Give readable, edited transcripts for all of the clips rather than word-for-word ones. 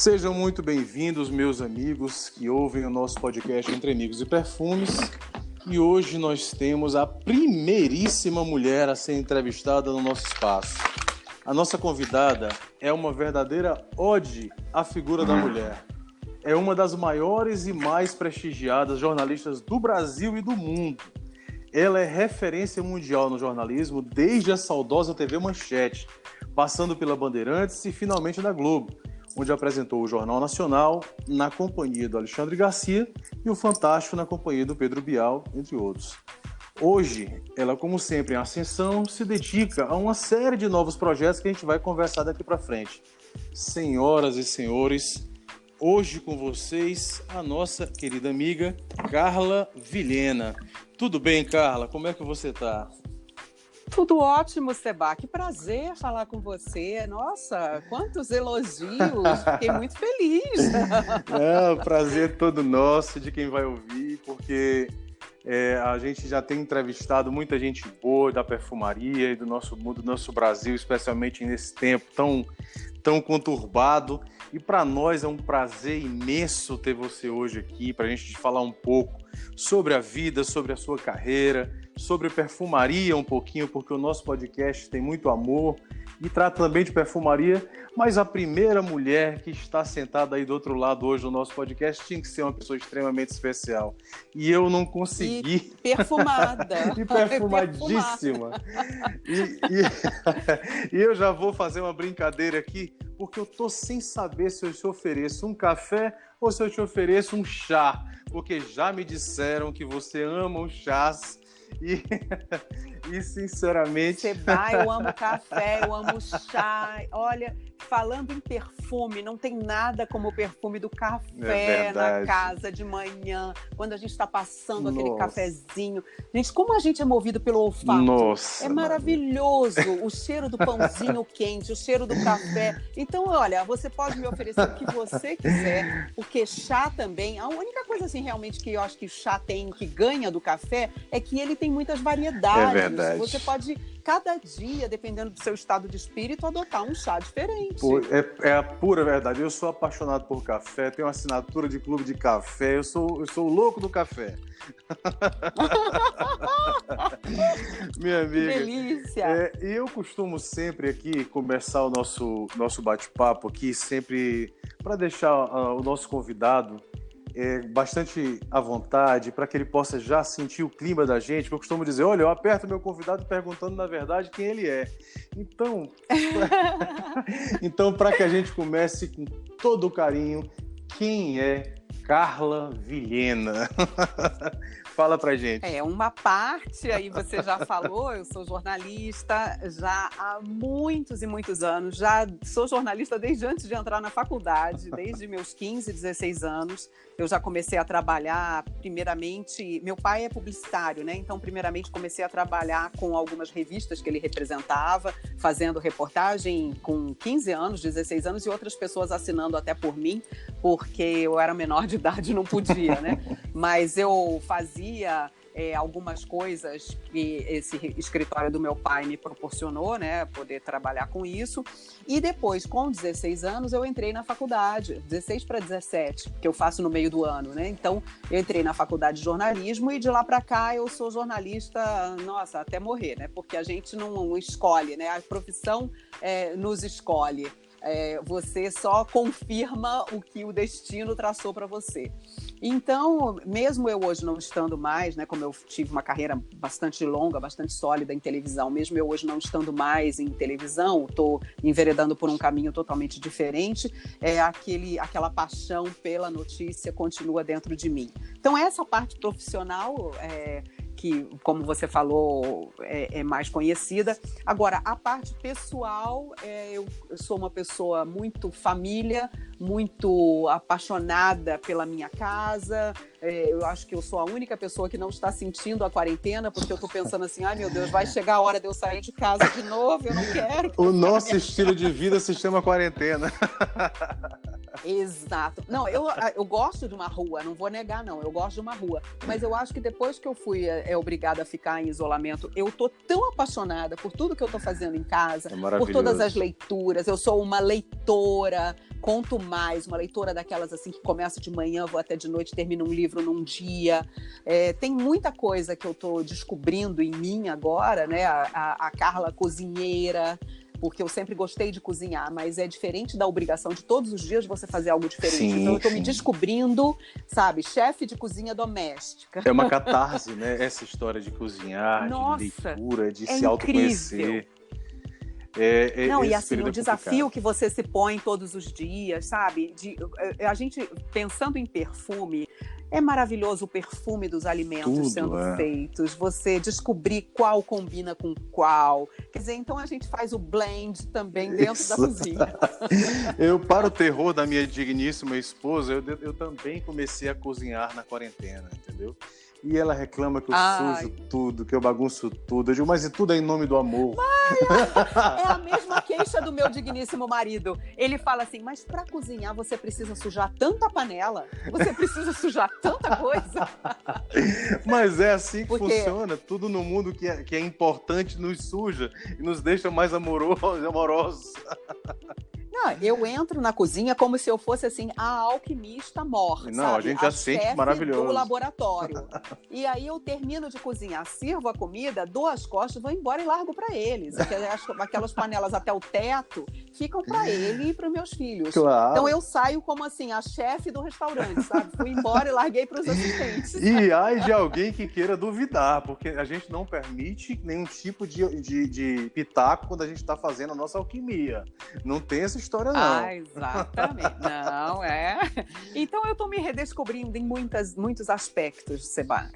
Sejam muito bem-vindos, meus amigos que ouvem o nosso podcast Entre Amigos e Perfumes. E hoje nós temos a primeiríssima mulher a ser entrevistada no nosso espaço. A nossa convidada é uma verdadeira ode à figura da mulher. É uma das maiores e mais prestigiadas jornalistas do Brasil e do mundo. Ela é referência mundial no jornalismo desde a saudosa TV Manchete, passando pela Bandeirantes e finalmente na Globo, onde apresentou o Jornal Nacional na companhia do Alexandre Garcia e o Fantástico na companhia do Pedro Bial, entre outros. Hoje, ela, como sempre, em ascensão, se dedica a uma série de novos projetos que a gente vai conversar daqui para frente. Senhoras e senhores, hoje com vocês, a nossa querida amiga Carla Vilhena. Tudo bem, Carla? Como é que você está? Tudo ótimo, Seba. Que prazer falar com você. Nossa, quantos elogios. Fiquei muito feliz. O prazer é todo nosso, de quem vai ouvir, porque a gente já tem entrevistado muita gente boa da perfumaria e do nosso mundo, do nosso Brasil, especialmente nesse tempo tão conturbado. E para nós é um prazer imenso ter você hoje aqui, para a gente falar um pouco sobre a vida, sobre a sua carreira, sobre perfumaria um pouquinho, porque o nosso podcast tem muito amor e trata também de perfumaria, mas a primeira mulher que está sentada aí do outro lado hoje no nosso podcast tinha que ser uma pessoa extremamente especial. E eu não consegui. E perfumada. E perfumadíssima. E eu já vou fazer uma brincadeira aqui, porque eu tô sem saber se eu te ofereço um café ou se eu te ofereço um chá, porque já me disseram que você ama os chás e sinceramente... Seba, eu amo café, eu amo chá. Olha, falando em perfume, não tem nada como o perfume do café na casa de manhã, quando a gente está passando aquele cafezinho. Gente, como a gente é movido pelo olfato. Nossa, é maravilhoso o cheiro do pãozinho quente, o cheiro do café. Então, olha, você pode me oferecer o que você quiser, porque chá também, a única coisa assim realmente que eu acho que o chá tem, que ganha do café, é que ele tem muitas variedades. É verdade. Você pode, cada dia, dependendo do seu estado de espírito, adotar um chá diferente. É a pura verdade. Eu sou apaixonado por café, tenho uma assinatura de clube de café, eu sou o louco do café. Minha amiga. Que delícia! E eu costumo sempre aqui começar o nosso bate-papo aqui, sempre para deixar o nosso convidado bastante à vontade, para que ele possa já sentir o clima da gente, porque eu costumo dizer, olha, eu aperto meu convidado perguntando, na verdade, quem ele é. Então, para que a gente comece com todo o carinho, quem é Carla Vilhena? Fala pra gente. Uma parte aí você já falou, eu sou jornalista já há muitos e muitos anos, já sou jornalista desde antes de entrar na faculdade, desde meus 15, 16 anos, eu já comecei a trabalhar, primeiramente, meu pai é publicitário, né? Então, primeiramente, comecei a trabalhar com algumas revistas que ele representava, fazendo reportagem com 15 anos, 16 anos, e outras pessoas assinando até por mim, porque eu era menor de idade e não podia, né? Mas eu fazia algumas coisas que esse escritório do meu pai me proporcionou, né, poder trabalhar com isso. E depois, com 16 anos, eu entrei na faculdade, 16 para 17, que eu faço no meio do ano, né? Então, eu entrei na faculdade de jornalismo e de lá para cá eu sou jornalista, nossa, até morrer, né? Porque a gente não escolhe, né? A profissão nos escolhe. Você só confirma o que o destino traçou para você. Então, mesmo eu hoje não estando mais, né, como eu tive uma carreira bastante longa, bastante sólida em televisão, mesmo eu hoje não estando mais em televisão, estou enveredando por um caminho totalmente diferente, aquela paixão pela notícia continua dentro de mim. Então, essa parte profissional que, como você falou, é mais conhecida. Agora, a parte pessoal, eu sou uma pessoa muito família, muito apaixonada pela minha casa. Eu acho que eu sou a única pessoa que não está sentindo a quarentena, porque eu estou pensando assim, ai meu Deus, vai chegar a hora de eu sair de casa de novo, eu não quero. O nosso estilo de vida se chama quarentena. Exato. Não, eu gosto de uma rua, não vou negar, não. Eu gosto de uma rua. Mas eu acho que depois que eu fui obrigada a ficar em isolamento, eu tô tão apaixonada por tudo que eu tô fazendo em casa, por todas as leituras. Eu sou uma leitora, conto mais, uma leitora daquelas assim que começa de manhã, vou até de noite, termino um livro num dia. Tem muita coisa que eu tô descobrindo em mim agora, né? A Carla cozinheira, porque eu sempre gostei de cozinhar, mas é diferente da obrigação de todos os dias você fazer algo diferente. Sim, então eu tô me descobrindo, sabe, chefe de cozinha doméstica. É uma catarse, né? Essa história de cozinhar, Nossa, de leitura, de se incrível. Autoconhecer. Não, e assim, o desafio que você se põe todos os dias, sabe? A gente, pensando em perfume, é maravilhoso o perfume dos alimentos sendo feitos, você descobrir qual combina com qual. Quer dizer, então a gente faz o blend também dentro da cozinha. Para o terror da minha digníssima esposa, eu também comecei a cozinhar na quarentena, entendeu? E ela reclama que eu sujo tudo, que eu bagunço tudo. Eu digo, mas e tudo é em nome do amor. É a mesma queixa do meu digníssimo marido. Ele fala assim, mas para cozinhar você precisa sujar tanta panela? Você precisa sujar tanta coisa? Mas é assim que funciona. Tudo no mundo que é importante nos suja e nos deixa mais amorosos. Não, eu entro na cozinha como se eu fosse assim a alquimista morta, não, sabe? A gente já sente maravilhoso. Do laboratório. E aí eu termino de cozinhar, sirvo a comida, dou as costas, vou embora e largo para eles. Aquelas panelas até o teto ficam para ele e para os meus filhos. Claro. Então eu saio como assim a chefe do restaurante, sabe? Fui embora e larguei para os assistentes. E ai de alguém que queira duvidar, porque a gente não permite nenhum tipo de pitaco quando a gente está fazendo a nossa alquimia. Não tem essa história, não. Exatamente. Não, Então, eu estou me redescobrindo em muitos aspectos, Seba.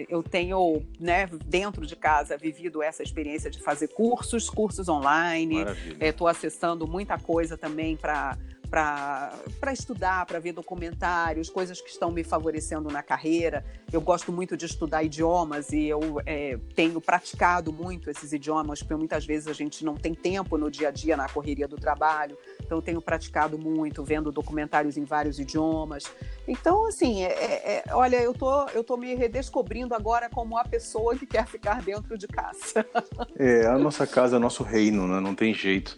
Eu tenho, né, dentro de casa, vivido essa experiência de fazer cursos online. Estou acessando muita coisa também para estudar, para ver documentários, coisas que estão me favorecendo na carreira. Eu gosto muito de estudar idiomas e eu tenho praticado muito esses idiomas, porque muitas vezes a gente não tem tempo no dia a dia, na correria do trabalho. Então, eu tenho praticado muito, vendo documentários em vários idiomas. Então, assim, olha, eu tô me redescobrindo agora como a pessoa que quer ficar dentro de casa. A nossa casa é o nosso reino, né? Não tem jeito.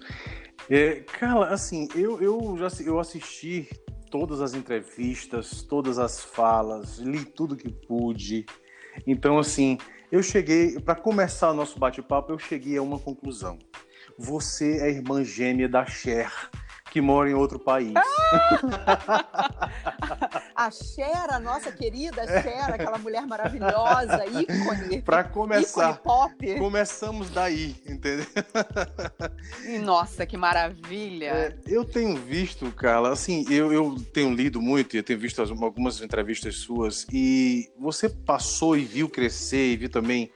Cara, assim, eu assisti todas as entrevistas, todas as falas, li tudo que pude. Então, assim, eu cheguei, para começar o nosso bate-papo, eu cheguei a uma conclusão. Você é a irmã gêmea da Cher, que mora em outro país. A Cher, a nossa querida Cher, aquela mulher maravilhosa, ícone. Para começar, ícone pop. Começamos daí, entendeu? E, nossa, que maravilha! Eu tenho visto, Carla, assim, eu tenho lido muito, eu tenho visto algumas entrevistas suas, e você passou e viu crescer, e viu também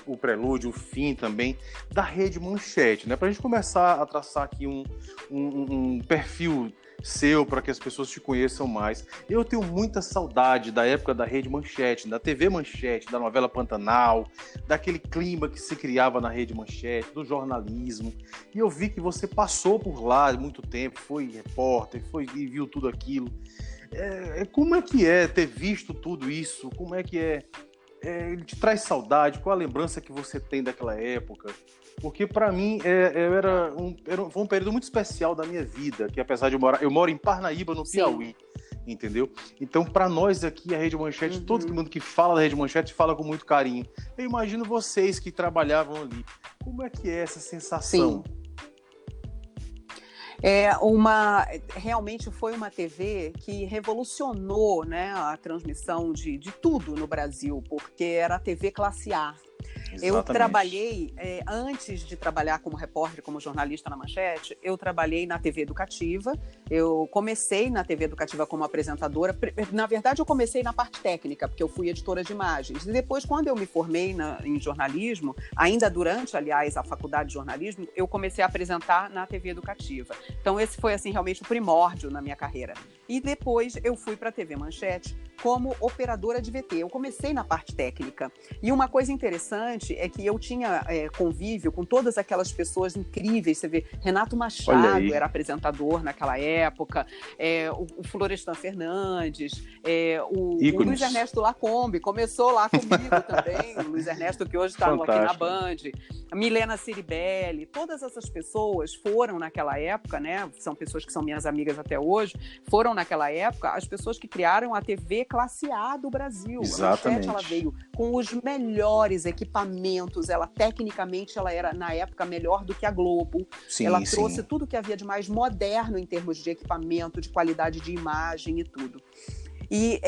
o prelúdio, o fim também, da Rede Manchete, né? Pra gente começar a traçar aqui um perfil seu, para que as pessoas te conheçam mais. Eu tenho muita saudade da época da Rede Manchete, da TV Manchete, da novela Pantanal, daquele clima que se criava na Rede Manchete, do jornalismo. E eu vi que você passou por lá muito tempo, foi repórter, e viu tudo aquilo. Como é que é ter visto tudo isso? Como é que é? Ele te traz saudade? Qual a lembrança que você tem daquela época? Porque para mim foi um período muito especial da minha vida, que apesar de eu moro em Parnaíba, no Piauí, entendeu? Então, para nós aqui, a Rede Manchete, todo mundo que fala da Rede Manchete fala com muito carinho. Eu imagino vocês que trabalhavam ali. Como é que é essa sensação? Sim. Realmente foi uma TV que revolucionou, né, a transmissão de tudo no Brasil, porque era a TV classe A. Exatamente. Eu trabalhei, antes de trabalhar como repórter, como jornalista na Manchete, eu trabalhei na TV Educativa. Eu comecei na TV Educativa como apresentadora. Na verdade, eu comecei na parte técnica, porque eu fui editora de imagens. E depois, quando eu me formei em jornalismo, ainda durante, aliás, a faculdade de jornalismo, eu comecei a apresentar na TV Educativa. Então, esse foi, assim, realmente o primórdio na minha carreira. E depois eu fui para a TV Manchete como operadora de VT. Eu comecei na parte técnica. E uma coisa interessante é que eu tinha convívio com todas aquelas pessoas incríveis. Você vê, Renato Machado era apresentador naquela época, o Florestan Fernandes, o Luiz Ernesto Lacombe começou lá comigo também, o Luiz Ernesto que hoje está aqui na Band, a Milena Ciribelli, todas essas pessoas foram naquela época, né? São pessoas que são minhas amigas até hoje, foram naquela época as pessoas que criaram a TV classe A do Brasil. Exatamente. A Manchete, ela veio com os melhores equipamentos, tecnicamente ela era na época melhor do que a Globo. Sim, ela trouxe tudo que havia de mais moderno em termos de equipamento, de qualidade de imagem e tudo. E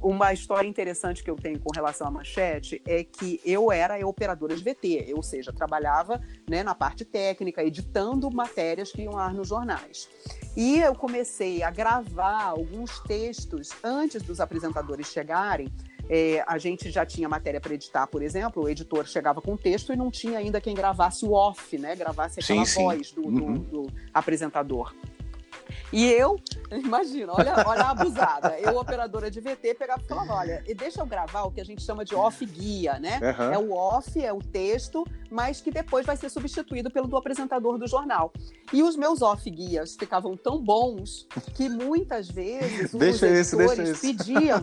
uma história interessante que eu tenho com relação à Manchete é que eu era operadora de VT, ou seja, trabalhava, né, na parte técnica, editando matérias que iam lá nos jornais. E eu comecei a gravar alguns textos antes dos apresentadores chegarem. A gente já tinha matéria para editar, por exemplo, o editor chegava com o texto e não tinha ainda quem gravasse o off, né? Gravasse aquela voz do apresentador. E eu, imagina, olha a abusada, eu, operadora de VT, pegava e falava, olha, deixa eu gravar o que a gente chama de off-guia, né? É o off, é o texto, mas que depois vai ser substituído pelo do apresentador do jornal. E os meus off-guias ficavam tão bons que muitas vezes os editores pediam...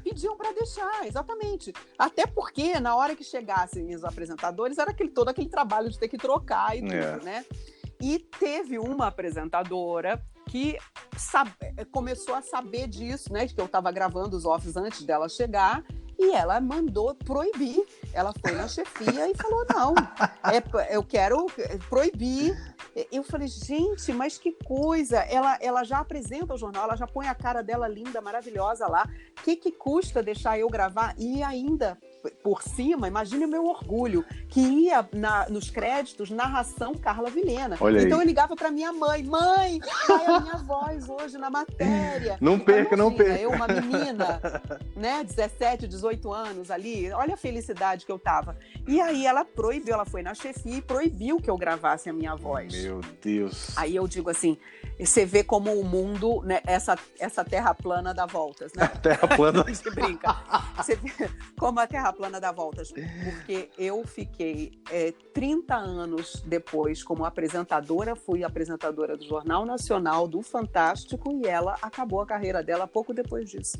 pediam para deixar, exatamente. Até porque, na hora que chegassem os apresentadores, era todo aquele trabalho de ter que trocar e tudo, né? E teve uma apresentadora que começou a saber disso, né? Que eu estava gravando os offs antes dela chegar, e ela mandou proibir. Ela foi na chefia e falou, não, eu quero proibir. Eu falei, gente, mas que coisa. Ela já apresenta o jornal, ela já põe a cara dela linda, maravilhosa lá. O que custa deixar eu gravar? E ainda, por cima, imagine o meu orgulho, que ia nos créditos, narração Carla Vilhena. Então eu ligava para minha mãe, vai a minha voz hoje na matéria. Não perca. Eu, uma menina, né, 17, 18 anos ali, olha a felicidade que eu tava. E aí ela proibiu, ela foi na chefia e proibiu que eu gravasse a minha voz. Meu Deus. Aí eu digo assim, você vê como o mundo, né, essa terra plana dá voltas, né? Terra plana. A gente brinca. Você vê como a terra plana dá voltas. Porque eu fiquei 30 anos depois como apresentadora, fui apresentadora do Jornal Nacional, do Fantástico, e ela acabou a carreira dela pouco depois disso.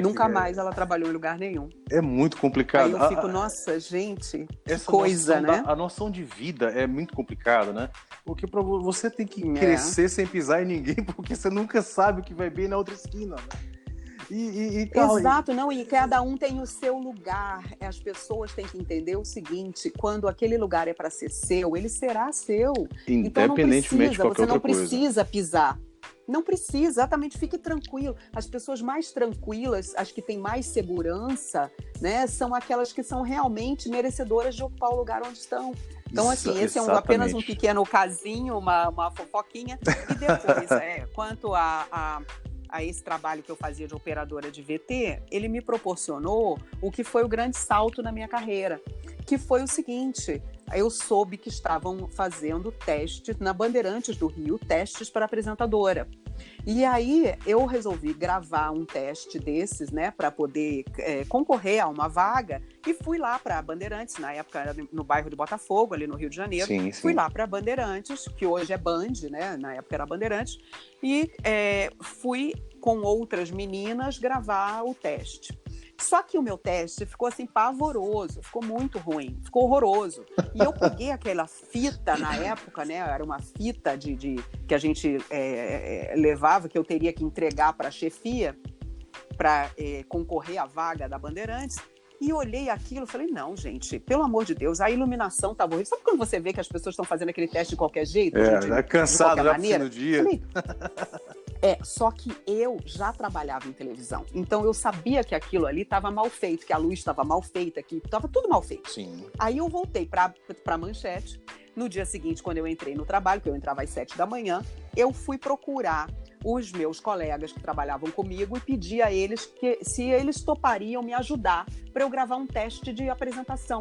Nunca mais ela trabalhou em lugar nenhum. É muito complicado. Aí eu fico, nossa, gente, que coisa, né? A noção de vida é muito complicada, né? Porque você tem que crescer sem pisar em ninguém, porque você nunca sabe o que vai bem na outra esquina, né? Exato, não, e cada um tem o seu lugar. As pessoas têm que entender o seguinte, quando aquele lugar é para ser seu, ele será seu. Então você não precisa pisar. Não precisa, exatamente, fique tranquilo. As pessoas mais tranquilas, as que têm mais segurança, né, são aquelas que são realmente merecedoras de ocupar o lugar onde estão. Então, assim, esse é apenas um pequeno casinho, uma fofoquinha. E depois, quanto a esse trabalho que eu fazia de operadora de VT, ele me proporcionou o que foi o grande salto na minha carreira, que foi o seguinte: eu soube que estavam fazendo testes na Bandeirantes do Rio, testes para apresentadora. E aí eu resolvi gravar um teste desses, né, para poder concorrer a uma vaga, e fui lá para a Bandeirantes, na época era no bairro de Botafogo, ali no Rio de Janeiro. Sim. Fui lá para a Bandeirantes, que hoje é Band, né, na época era Bandeirantes, e fui com outras meninas gravar o teste. Só que o meu teste ficou assim pavoroso, ficou muito ruim, ficou horroroso. E eu peguei aquela fita na época, né? Era uma fita que a gente levava, que eu teria que entregar para a chefia para concorrer à vaga da Bandeirantes. E olhei aquilo e falei, não, gente, pelo amor de Deus, a iluminação estava horrível. Sabe quando você vê que as pessoas estão fazendo aquele teste de qualquer jeito? Cansado já no dia. Falei, só que eu já trabalhava em televisão. Então eu sabia que aquilo ali estava mal feito, que a luz estava mal feita, que estava tudo mal feito. Sim. Aí eu voltei para a Manchete. No dia seguinte, quando eu entrei no trabalho, que eu entrava às 7 da manhã, eu fui procurar os meus colegas que trabalhavam comigo e pedi a eles se eles topariam me ajudar para eu gravar um teste de apresentação.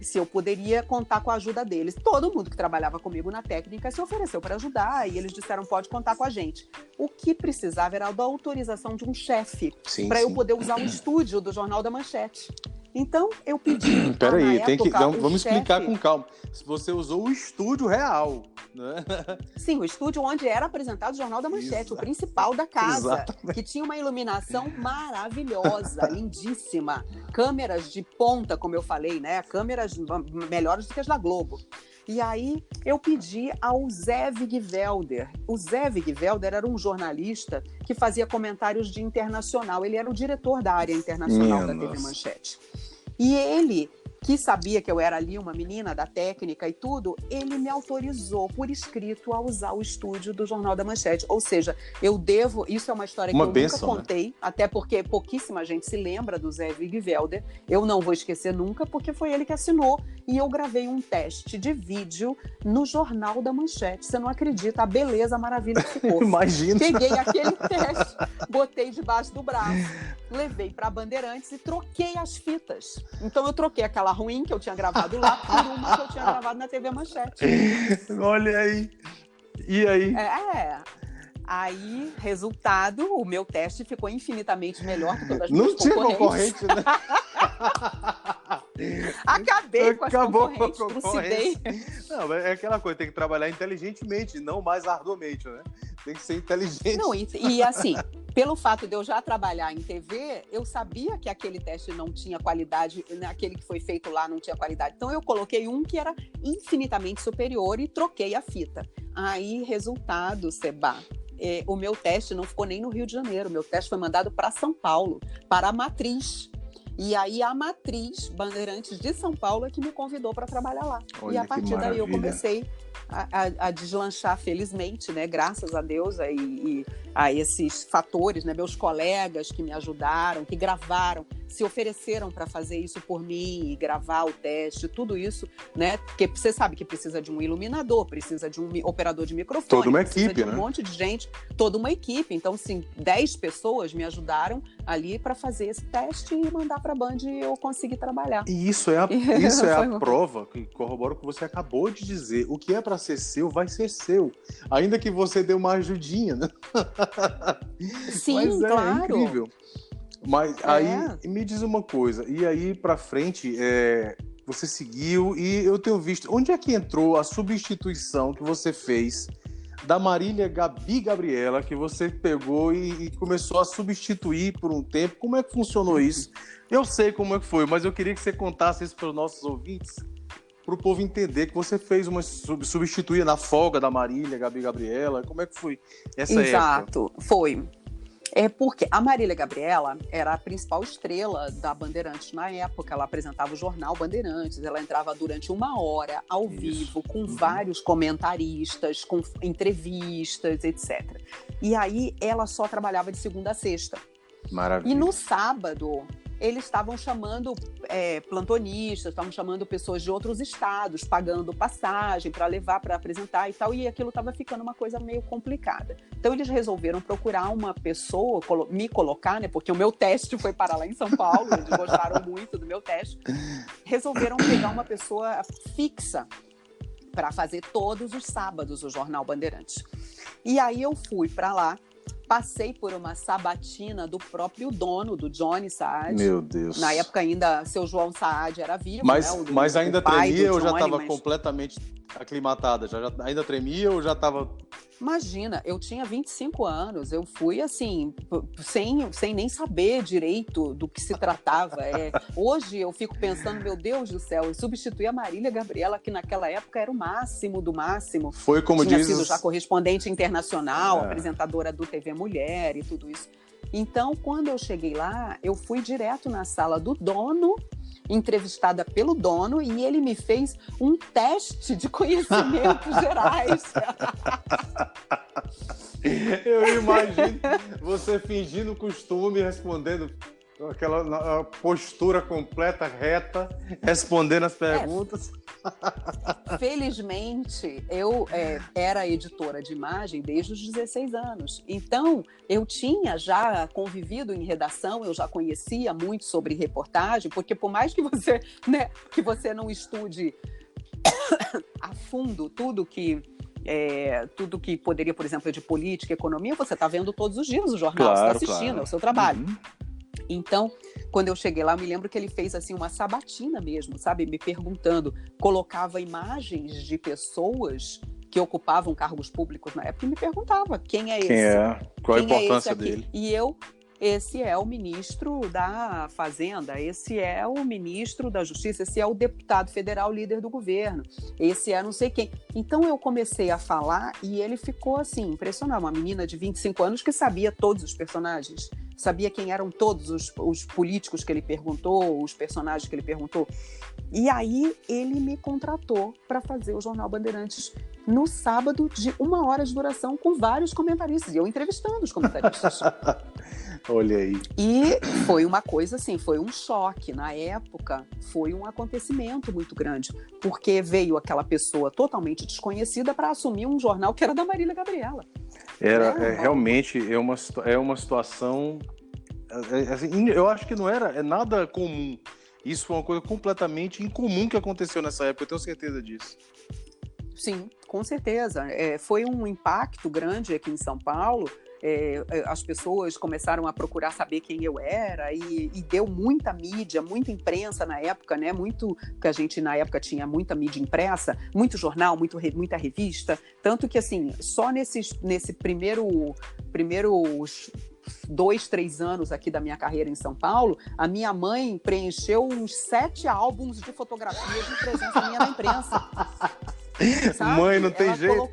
se eu poderia contar com a ajuda deles. Todo mundo que trabalhava comigo na técnica se ofereceu para ajudar e eles disseram, pode contar com a gente. O que precisava era da autorização de um chefe para eu poder usar o estúdio do Jornal da Manchete. Então, eu pedi. Peraí, vamos explicar com calma. Você usou o estúdio real, né? Sim, o estúdio onde era apresentado o Jornal da Manchete, o principal da casa, exatamente, que tinha uma iluminação maravilhosa, lindíssima. Câmeras de ponta, como eu falei, né? Câmeras melhores do que as da Globo. E aí eu pedi ao Zé Wigvelder. O Zé Wigvelder era um jornalista que fazia comentários de internacional. Ele era o diretor da área internacional da TV Manchete. E ele, que sabia que eu era ali uma menina da técnica e tudo, ele me autorizou por escrito a usar o estúdio do Jornal da Manchete. Ou seja, eu devo... Isso é uma história que eu nunca contei, né? Até porque pouquíssima gente se lembra do Zé Wigvelder. Eu não vou esquecer nunca, porque foi ele que assinou. E eu gravei um teste de vídeo no Jornal da Manchete. Você não acredita a beleza, a maravilha que ficou. Imagina. Peguei aquele teste, botei debaixo do braço, levei para Bandeirantes e troquei as fitas. Então eu troquei aquela ruim que eu tinha gravado lá por uma que eu tinha gravado na TV Manchete. Olha aí. E aí? Aí, resultado, o meu teste ficou infinitamente melhor que todas as minhas concorrentes. Não tinha concorrente, né? Acabei com as concorrentes, trucidei. Não, é aquela coisa, tem que trabalhar inteligentemente, não mais arduamente, né? Tem que ser inteligente. Não, e assim, pelo fato de eu já trabalhar em TV, eu sabia que aquele teste não tinha qualidade, aquele que foi feito lá não tinha qualidade. Então eu coloquei um que era infinitamente superior e troquei a fita. Aí, resultado, Seba, o meu teste não ficou nem no Rio de Janeiro, o meu teste foi mandado para São Paulo, para a Matriz. E aí a Matriz, Bandeirantes de São Paulo, é que me convidou para trabalhar lá. Olha, e a partir daí eu comecei a deslanchar, felizmente, né? Graças a Deus e a esses fatores, né? Meus colegas que me ajudaram, que gravaram, se ofereceram para fazer isso por mim e gravar o teste, tudo isso, né? Porque você sabe que precisa de um iluminador, precisa de um operador de microfone, toda uma precisa equipe, de um monte de gente, toda uma equipe. Então, assim, 10 pessoas me ajudaram ali para fazer esse teste e mandar para a Band e eu consegui trabalhar. E isso é a prova que corrobora o que você acabou de dizer. O que é para ser seu, vai ser seu. Ainda que você dê uma ajudinha, né? Sim, mas claro. Incrível. Mas aí, me diz uma coisa, e aí pra frente, você seguiu, e eu tenho visto, onde é que entrou a substituição que você fez da Marília Gabi Gabriela, que você pegou e começou a substituir por um tempo? Como é que funcionou isso? Eu sei como é que foi, mas eu queria que você contasse isso para os nossos ouvintes, para o povo entender que você fez uma substituir na folga da Marília Gabi Gabriela. Como é que foi essa época? Exato, foi. Porque a Marília Gabriela era a principal estrela da Bandeirantes na época. Ela apresentava o jornal Bandeirantes, ela entrava durante 1 hora ao vivo, com vários comentaristas, com entrevistas, etc. E aí ela só trabalhava de segunda a sexta. Maravilha. E no sábado, eles estavam chamando plantonistas, estavam chamando pessoas de outros estados, pagando passagem para levar, para apresentar e tal, e aquilo estava ficando uma coisa meio complicada. Então eles resolveram procurar uma pessoa, me colocar, né, porque o meu teste foi parar lá em São Paulo, eles gostaram muito do meu teste, resolveram pegar uma pessoa fixa para fazer todos os sábados o Jornal Bandeirantes. E aí eu fui para lá, passei por uma sabatina do próprio dono, do Johnny Saad. Meu Deus. Na época ainda, seu João Saad era vivo. Mas né? ainda tremia ou já estava completamente aclimatada? Ainda tremia ou já estava... Imagina, eu tinha 25 anos, eu fui assim, sem nem saber direito do que se tratava. Hoje eu fico pensando, meu Deus do céu, eu substituí a Marília Gabriela, que naquela época era o máximo do máximo. Foi como tinha sido já correspondente internacional, apresentadora do TV Mulher e tudo isso. Então, quando eu cheguei lá, eu fui direto na sala do dono, entrevistada pelo dono, e ele me fez um teste de conhecimentos gerais. Eu imagino você fingindo costume, respondendo Aquela postura completa, reta, respondendo as perguntas. Felizmente, eu era editora de imagem desde os 16 anos. Então, eu tinha já convivido em redação, eu já conhecia muito sobre reportagem, porque por mais que você, né, que você não estude a fundo tudo que poderia, por exemplo, de política, economia, você está vendo todos os dias o jornal, você está assistindo, é o seu trabalho. Uhum. Então, quando eu cheguei lá, eu me lembro que ele fez assim uma sabatina mesmo, sabe? Me perguntando, colocava imagens de pessoas que ocupavam cargos públicos na época e me perguntava quem é esse? Quem é? Qual a Quem importância é esse aqui? dele? E eu, esse é o ministro da Fazenda, esse é o ministro da Justiça, esse é o deputado federal líder do governo, esse é não sei quem. Então eu comecei a falar e ele ficou assim, impressionado. Uma menina de 25 anos que sabia todos os personagens, sabia quem eram todos os políticos que ele perguntou, os personagens que ele perguntou. E aí ele me contratou para fazer o Jornal Bandeirantes no sábado de 1 hora de duração com vários comentaristas, e eu entrevistando os comentaristas. Olha aí. E foi uma coisa assim, foi um choque. Na época, foi um acontecimento muito grande, porque veio aquela pessoa totalmente desconhecida para assumir um jornal que era da Marília Gabriela. Realmente é uma situação... assim, eu acho que não era nada comum. Isso foi uma coisa completamente incomum que aconteceu nessa época, eu tenho certeza disso. Sim, com certeza. Foi um impacto grande aqui em São Paulo. As pessoas começaram a procurar saber quem eu era e deu muita mídia, muita imprensa na época, né? Muito, que a gente na época tinha muita mídia impressa, muito jornal, muita revista, tanto que assim, só nesse primeiros 2, 3 anos aqui da minha carreira em São Paulo, a minha mãe preencheu uns 7 álbuns de fotografias de presença minha na imprensa. Sabe? Mãe, não tem jeito.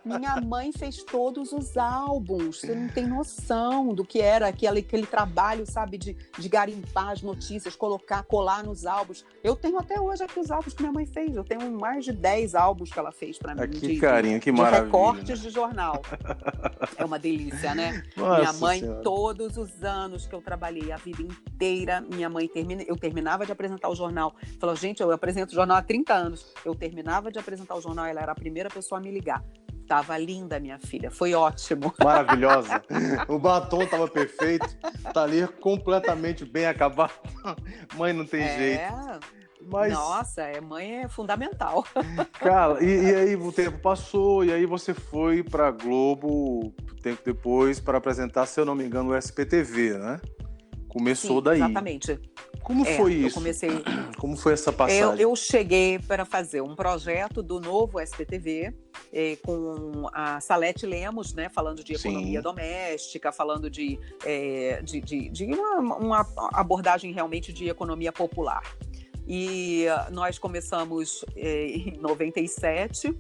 Minha mãe fez todos os álbuns. Você não tem noção do que era aquele trabalho, sabe, de garimpar as notícias, colar nos álbuns. Eu tenho até hoje aqui os álbuns que minha mãe fez. Eu tenho mais de 10 álbuns que ela fez para mim. Que carinho, que maravilha. De recortes, né? De jornal. É uma delícia, né? Nossa minha mãe, Senhora. Todos os anos que eu trabalhei, a vida inteira, minha mãe eu terminava de apresentar o jornal. Falou, gente, eu apresento o jornal há 30 anos. Eu terminava de apresentar o jornal, ela era a primeira pessoa a me ligar. Tava linda, minha filha, foi ótimo. Maravilhosa. O batom tava perfeito, tá ali completamente bem acabado. Mãe, não tem jeito. Mas... Nossa, mãe é fundamental. Cara, e aí o tempo passou, e aí você foi pra Globo, tempo depois, para apresentar, se eu não me engano, o SPTV, né? Começou Sim, daí. Exatamente. Como foi isso? Como foi essa passagem? Eu cheguei para fazer um projeto do novo SPTV com a Salete Lemos, né, falando de economia doméstica, falando de uma abordagem realmente de economia popular. E nós começamos em 97,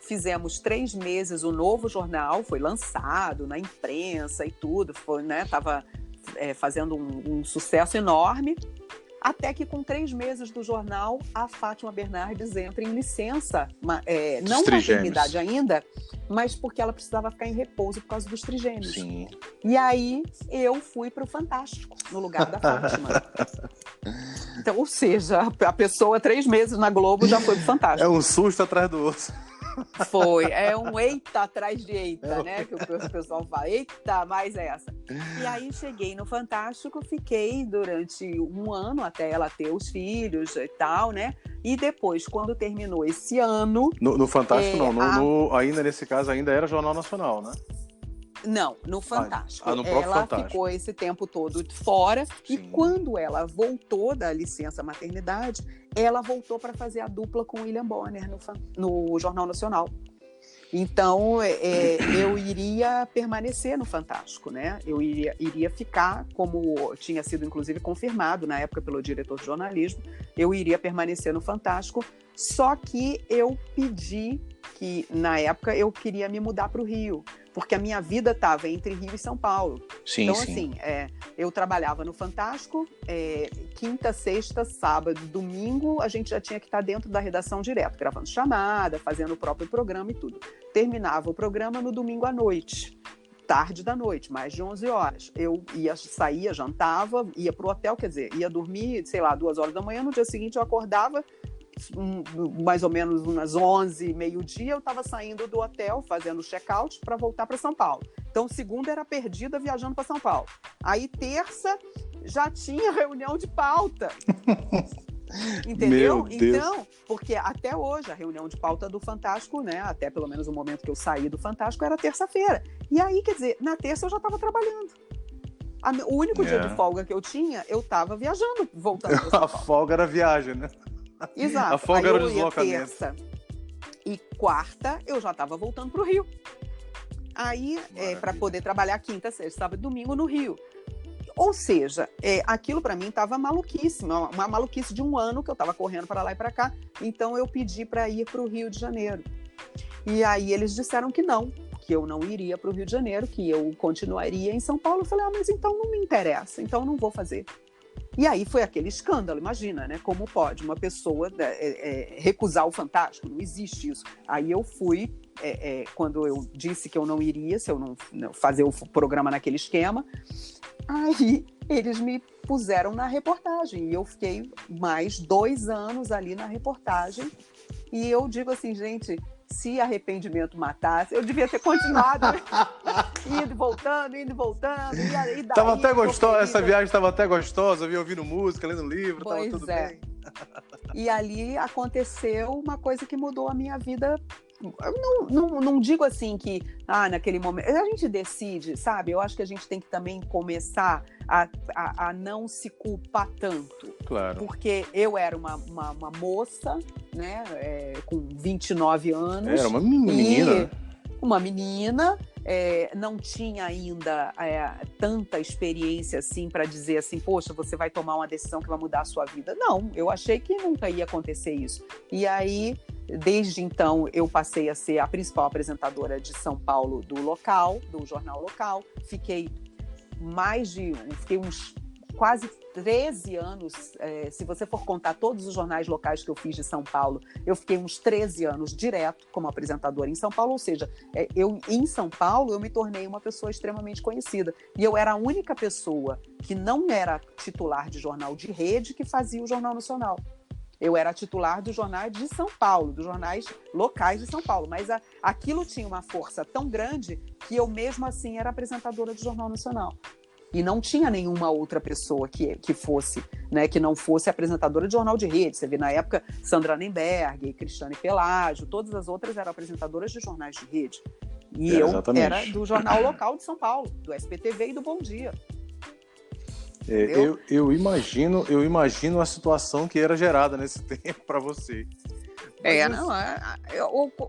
fizemos 3 meses o novo jornal, foi lançado na imprensa e tudo, estava fazendo um sucesso enorme. Até que com 3 meses do jornal, a Fátima Bernardes entra em licença, não maternidade ainda, mas porque ela precisava ficar em repouso por causa dos trigêmeos. Sim. E aí eu fui para o Fantástico, no lugar da Fátima. Então, ou seja, a pessoa 3 meses na Globo já foi pro Fantástico. É um susto atrás do outro. Foi, um eita atrás de eita, né? Que o pessoal fala, eita, mais essa. E aí cheguei no Fantástico, fiquei durante 1 ano até ela ter os filhos e tal, né? E depois, quando terminou esse ano... No Fantástico não, ainda nesse caso ainda era Jornal Nacional, né? Não, no Fantástico. No próprio ela Fantástico. ficou esse tempo todo fora. Sim. E quando ela voltou da licença maternidade, ela voltou para fazer a dupla com o William Bonner no Jornal Nacional. Então, eu iria permanecer no Fantástico, né? Eu iria ficar, como tinha sido, inclusive, confirmado na época pelo diretor de jornalismo, eu iria permanecer no Fantástico, só que eu pedi que, na época, eu queria me mudar para o Rio, porque a minha vida estava entre Rio e São Paulo. Sim, então, sim. assim, eu trabalhava no Fantástico, quinta, sexta, sábado, domingo, a gente já tinha que estar dentro da redação direto, gravando chamada, fazendo o próprio programa e tudo. Terminava o programa no domingo à noite. tarde da noite, mais de 11 horas. Eu saía, jantava, ia para o hotel, quer dizer, ia dormir, sei lá, 2 horas da manhã, no dia seguinte eu acordava, mais ou menos umas 11, meio-dia, eu estava saindo do hotel, fazendo check-out para voltar para São Paulo. Então, segunda era perdida viajando para São Paulo. Aí, terça, já tinha reunião de pauta. Entendeu? Então, porque até hoje a reunião de pauta do Fantástico, né, até pelo menos o momento que eu saí do Fantástico, era terça-feira. E aí, quer dizer, na terça eu já estava trabalhando. O único dia de folga que eu tinha, eu estava viajando, voltando para São Paulo. A folga era viagem, né? Exato. A folga aí era eu ia deslocamento. terça e quarta, eu já estava voltando para o Rio. Aí, para poder trabalhar quinta, sexta, sábado e domingo no Rio. Ou seja, aquilo para mim estava maluquíssimo, uma maluquice de um ano que eu estava correndo para lá e para cá. Então eu pedi para ir para o Rio de Janeiro. E aí eles disseram que não, que eu não iria para o Rio de Janeiro, que eu continuaria em São Paulo. Eu falei, mas então não me interessa, então não vou fazer. E aí foi aquele escândalo, imagina, né? Como pode uma pessoa recusar o Fantástico? Não existe isso. Aí eu fui, quando eu disse que eu não iria, se eu não fazer o programa naquele esquema, aí eles me puseram na reportagem. E eu fiquei mais 2 anos ali na reportagem. E eu digo assim, gente, se arrependimento matasse, eu devia ter continuado indo e voltando. E daí, tava até gostosa, essa viagem estava até gostosa, eu vi ouvindo música, lendo livro, estava tudo bem. E ali aconteceu uma coisa que mudou a minha vida. Eu não digo assim que, naquele momento... A gente decide, sabe? Eu acho que a gente tem que também começar a não se culpar tanto. Claro. Porque eu era uma moça, né? Com 29 anos. Era uma menina. Uma menina, não tinha ainda tanta experiência assim para dizer assim, poxa, você vai tomar uma decisão que vai mudar a sua vida. Não, eu achei que nunca ia acontecer isso. E aí, desde então, eu passei a ser a principal apresentadora de São Paulo do jornal local. Fiquei uns quase 13 anos, se você for contar todos os jornais locais que eu fiz de São Paulo, eu fiquei uns 13 anos direto como apresentadora em São Paulo, ou seja, em São Paulo eu me tornei uma pessoa extremamente conhecida, e eu era a única pessoa que não era titular de jornal de rede que fazia o Jornal Nacional. Eu era titular dos jornais de São Paulo, dos jornais locais de São Paulo, mas aquilo tinha uma força tão grande que eu mesmo assim era apresentadora do Jornal Nacional. E não tinha nenhuma outra pessoa que fosse, né, que não fosse apresentadora de jornal de rede. Você vê, na época, Sandra Nemberg, Cristiane Pelágio, todas as outras eram apresentadoras de jornais de rede. E eu era do jornal local de São Paulo, do SPTV e do Bom Dia. Eu imagino a situação que era gerada nesse tempo para você.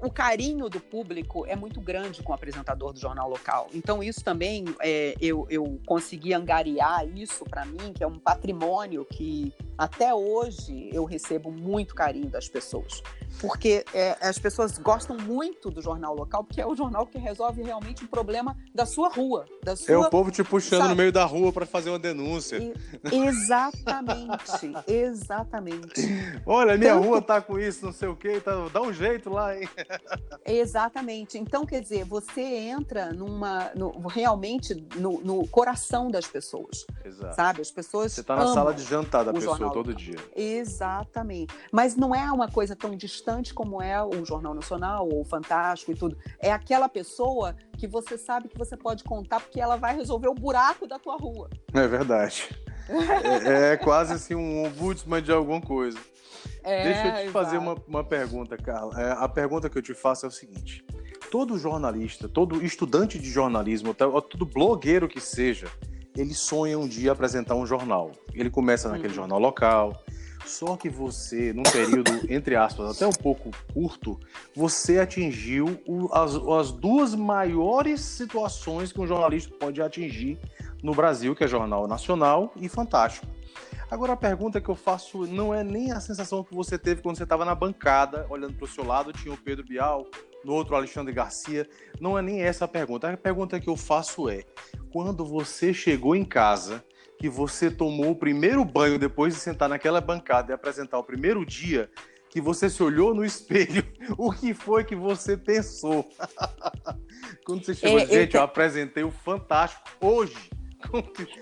O carinho do público é muito grande com o apresentador do jornal local. Então, isso também, eu consegui angariar isso para mim, que é um patrimônio que até hoje eu recebo muito carinho das pessoas. Porque as pessoas gostam muito do jornal local, porque é o jornal que resolve realmente um problema da sua rua. É o povo te puxando no meio da rua para fazer uma denúncia. Exatamente. Olha, minha rua tá com isso, não sei o quê, dá um jeito lá, hein? Exatamente. Então, quer dizer, você entra realmente no coração das pessoas. Exato. Sabe? As pessoas Você tá na sala de jantar da pessoa todo dia. Exatamente. Mas não é uma coisa tão distante como é o Jornal Nacional ou o Fantástico e tudo. É aquela pessoa que você sabe que você pode contar porque ela vai resolver o buraco da tua rua. É verdade. É quase assim um ombudsman de alguma coisa. Deixa eu te fazer uma pergunta, Carla. A pergunta que eu te faço é o seguinte. Todo jornalista, todo estudante de jornalismo, todo blogueiro que seja, ele sonha um dia apresentar um jornal. Ele começa naquele jornal local, só que você, num período, entre aspas, até um pouco curto, você atingiu as 2 maiores situações que um jornalista pode atingir no Brasil, que é Jornal Nacional e Fantástico. Agora, a pergunta que eu faço não é nem a sensação que você teve quando você estava na bancada, olhando para o seu lado, tinha o Pedro Bial, no outro Alexandre Garcia. Não é nem essa a pergunta. A pergunta que eu faço é, quando você chegou em casa, que você tomou o primeiro banho depois de sentar naquela bancada e apresentar o primeiro dia, que você se olhou no espelho, o que foi que você pensou? Quando você chegou, gente, eu apresentei o Fantástico hoje.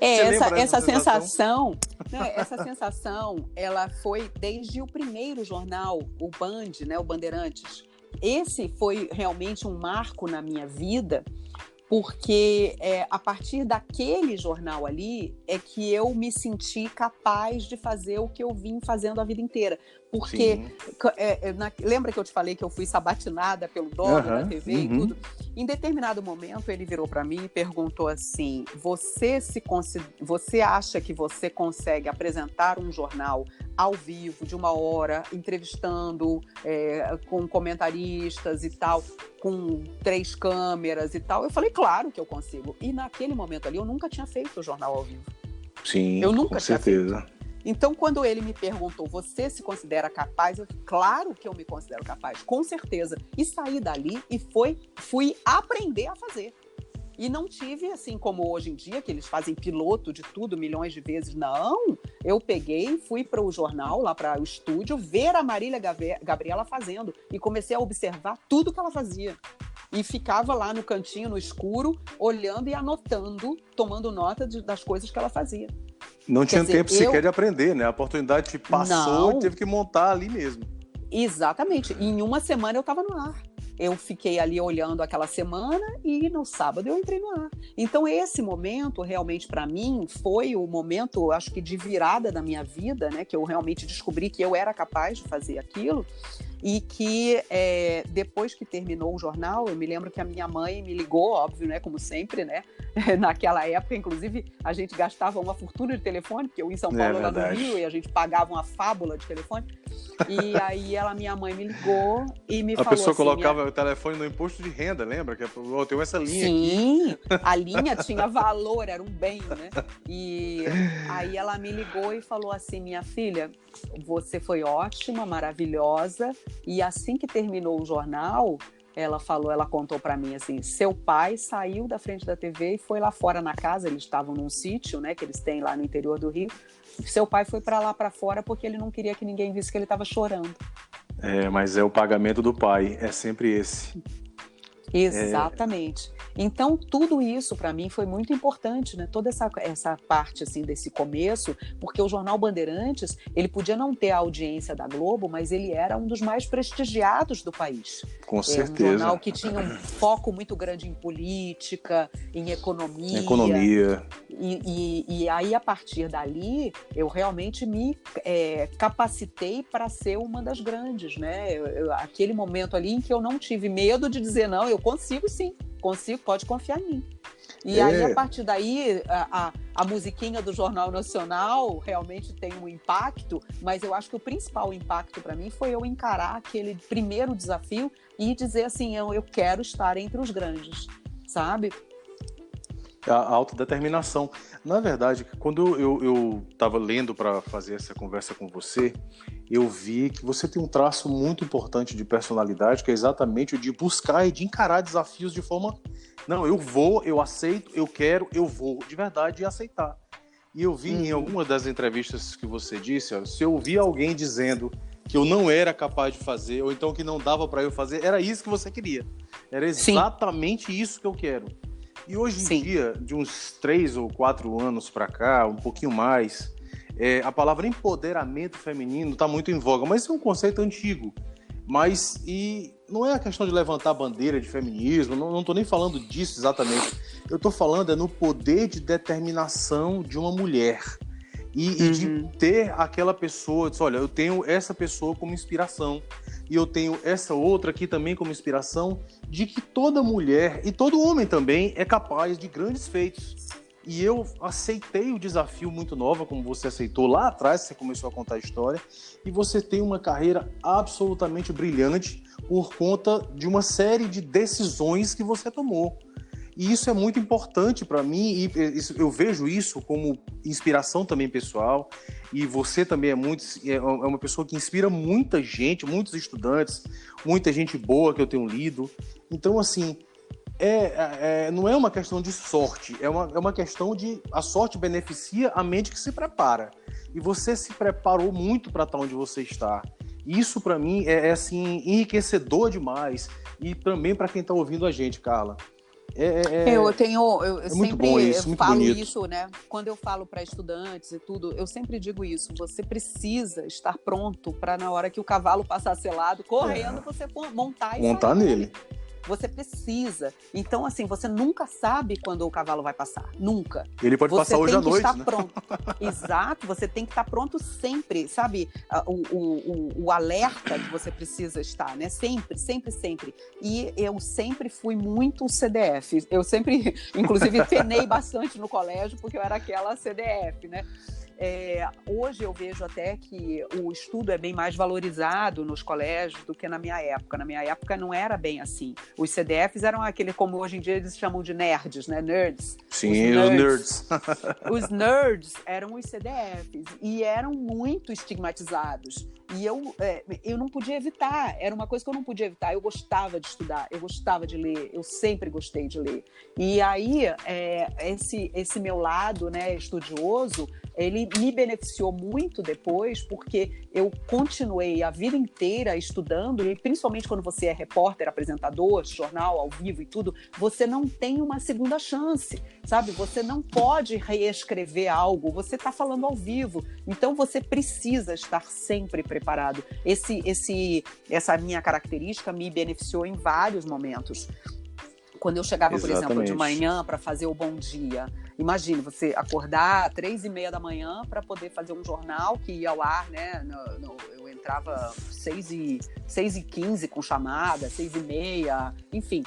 Essa sensação, né, essa sensação, ela foi desde o primeiro jornal, o Band, né, o Bandeirantes. Esse foi realmente um marco na minha vida, porque a partir daquele jornal ali é que eu me senti capaz de fazer o que eu vim fazendo a vida inteira. Porque, lembra que eu te falei que eu fui sabatinada pelo dono da TV e tudo? Em determinado momento, ele virou para mim e perguntou assim, você acha que você consegue apresentar um jornal ao vivo, de 1 hora, entrevistando com comentaristas e tal, com 3 câmeras e tal? Eu falei, claro que eu consigo. E naquele momento ali, eu nunca tinha feito o jornal ao vivo. Sim, eu nunca com tinha certeza. Feito. Então, quando ele me perguntou, você se considera capaz? Eu falei, claro que eu me considero capaz, com certeza. E saí dali e fui aprender a fazer. E não tive, assim como hoje em dia, que eles fazem piloto de tudo milhões de vezes. Não, eu peguei, fui para o jornal, lá para o estúdio, ver a Marília Gabriela fazendo. E comecei a observar tudo que ela fazia. E ficava lá no cantinho, no escuro, olhando e anotando, tomando nota das coisas que ela fazia. Não tinha tempo sequer de aprender, né? A oportunidade te passou e teve que montar ali mesmo. Exatamente. E em 1 semana eu estava no ar. Eu fiquei ali olhando aquela semana e no sábado eu entrei no ar. Então esse momento realmente para mim foi o momento, acho que de virada da minha vida, né? Que eu realmente descobri que eu era capaz de fazer aquilo. E que depois que terminou o jornal, eu me lembro que a minha mãe me ligou, óbvio, né, como sempre, né, naquela época, inclusive, a gente gastava uma fortuna de telefone, porque eu em São Paulo era do Rio, e a gente pagava uma fábula de telefone, e aí minha mãe me ligou e me falou assim... A pessoa colocava o telefone no imposto de renda, lembra? Que eu tenho essa linha aqui. Sim, a linha tinha valor, era um bem, né, e aí ela me ligou e falou assim, minha filha, você foi ótima, maravilhosa, e assim que terminou o jornal, ela contou para mim assim, seu pai saiu da frente da TV e foi lá fora na casa, eles estavam num sítio, né, que eles têm lá no interior do Rio, seu pai foi para lá para fora porque ele não queria que ninguém visse que ele estava chorando. Mas é o pagamento do pai, é sempre esse. Exatamente. Então, tudo isso para mim foi muito importante, né? Toda essa parte assim, desse começo, porque o Jornal Bandeirantes, ele podia não ter a audiência da Globo, mas ele era um dos mais prestigiados do país. Com certeza. Um jornal que tinha um foco muito grande em política, em economia. E aí, a partir dali, eu realmente me capacitei para ser uma das grandes, né? Aquele momento ali em que eu não tive medo de dizer, não, eu consigo sim, pode confiar em mim. E aí, a partir daí, a musiquinha do Jornal Nacional realmente tem um impacto, mas eu acho que o principal impacto para mim foi eu encarar aquele primeiro desafio e dizer assim, eu quero estar entre os grandes, sabe? A autodeterminação. Na verdade, quando eu estava lendo para fazer essa conversa com você, eu vi que você tem um traço muito importante de personalidade, que é exatamente o de buscar e de encarar desafios de forma... Não, eu vou, eu aceito, eu quero, eu vou de verdade aceitar. E eu vi em algumas das entrevistas que você disse, se eu ouvir alguém dizendo que eu não era capaz de fazer, ou então que não dava para eu fazer, era isso que você queria. Era exatamente isso que eu quero. E hoje em dia, de uns 3 ou 4 anos para cá, um pouquinho mais, a palavra empoderamento feminino está muito em voga, mas isso é um conceito antigo. E não é a questão de levantar a bandeira de feminismo, não estou nem falando disso exatamente. Eu estou falando no poder de determinação de uma mulher. E de ter aquela pessoa, diz, olha, eu tenho essa pessoa como inspiração, e eu tenho essa outra aqui também como inspiração, de que toda mulher, e todo homem também, é capaz de grandes feitos. E eu aceitei o desafio muito nova, como você aceitou lá atrás, você começou a contar a história, e você tem uma carreira absolutamente brilhante por conta de uma série de decisões que você tomou. E isso é muito importante para mim, e eu vejo isso como inspiração também pessoal, e você também é uma pessoa que inspira muita gente, muitos estudantes, muita gente boa que eu tenho lido. Então, assim, não é uma questão de sorte, é uma questão de... A sorte beneficia a mente que se prepara. E você se preparou muito para estar onde você está. Isso, para mim, assim, enriquecedor demais. E também para quem está ouvindo a gente, Carla. Eu muito sempre bom isso, muito falo bonito. isso, né? Quando eu falo para estudantes e tudo, eu sempre digo isso. Você precisa estar pronto para na hora que o cavalo passar selado, correndo, você montar e Montar sair nele. Você precisa. Então, assim, você nunca sabe quando o cavalo vai passar. Nunca. Ele pode Você passar hoje tem à que noite, estar né? pronto. Exato, você tem que estar pronto sempre, sabe? O alerta que você precisa estar, né? Sempre, sempre, sempre. E eu sempre fui muito CDF. Eu sempre, inclusive, penei bastante no colégio, porque eu era aquela CDF, né? Hoje eu vejo até que o estudo é bem mais valorizado nos colégios do que na minha época. Na minha época não era bem assim. Os CDFs eram aquele, como hoje em dia eles chamam de nerds, né? Nerds. Sim, os nerds. Os nerds eram os CDFs e eram muito estigmatizados. E eu não podia evitar, era uma coisa que eu não podia evitar. Eu gostava de estudar, eu gostava de ler, eu sempre gostei de ler. E aí, esse meu lado, né, estudioso, ele me beneficiou muito depois, porque eu continuei a vida inteira estudando, e principalmente quando você é repórter, apresentador, de jornal, ao vivo e tudo, você não tem uma segunda chance, sabe? Você não pode reescrever algo, você está falando ao vivo, então você precisa estar sempre preparado. Essa minha característica me beneficiou em vários momentos. Quando eu chegava, por exemplo, de manhã para fazer o Bom Dia, imagine você acordar às 3h30 da manhã para poder fazer um jornal que ia ao ar, né? Eu entrava 6h15 com chamada, 6h30, enfim.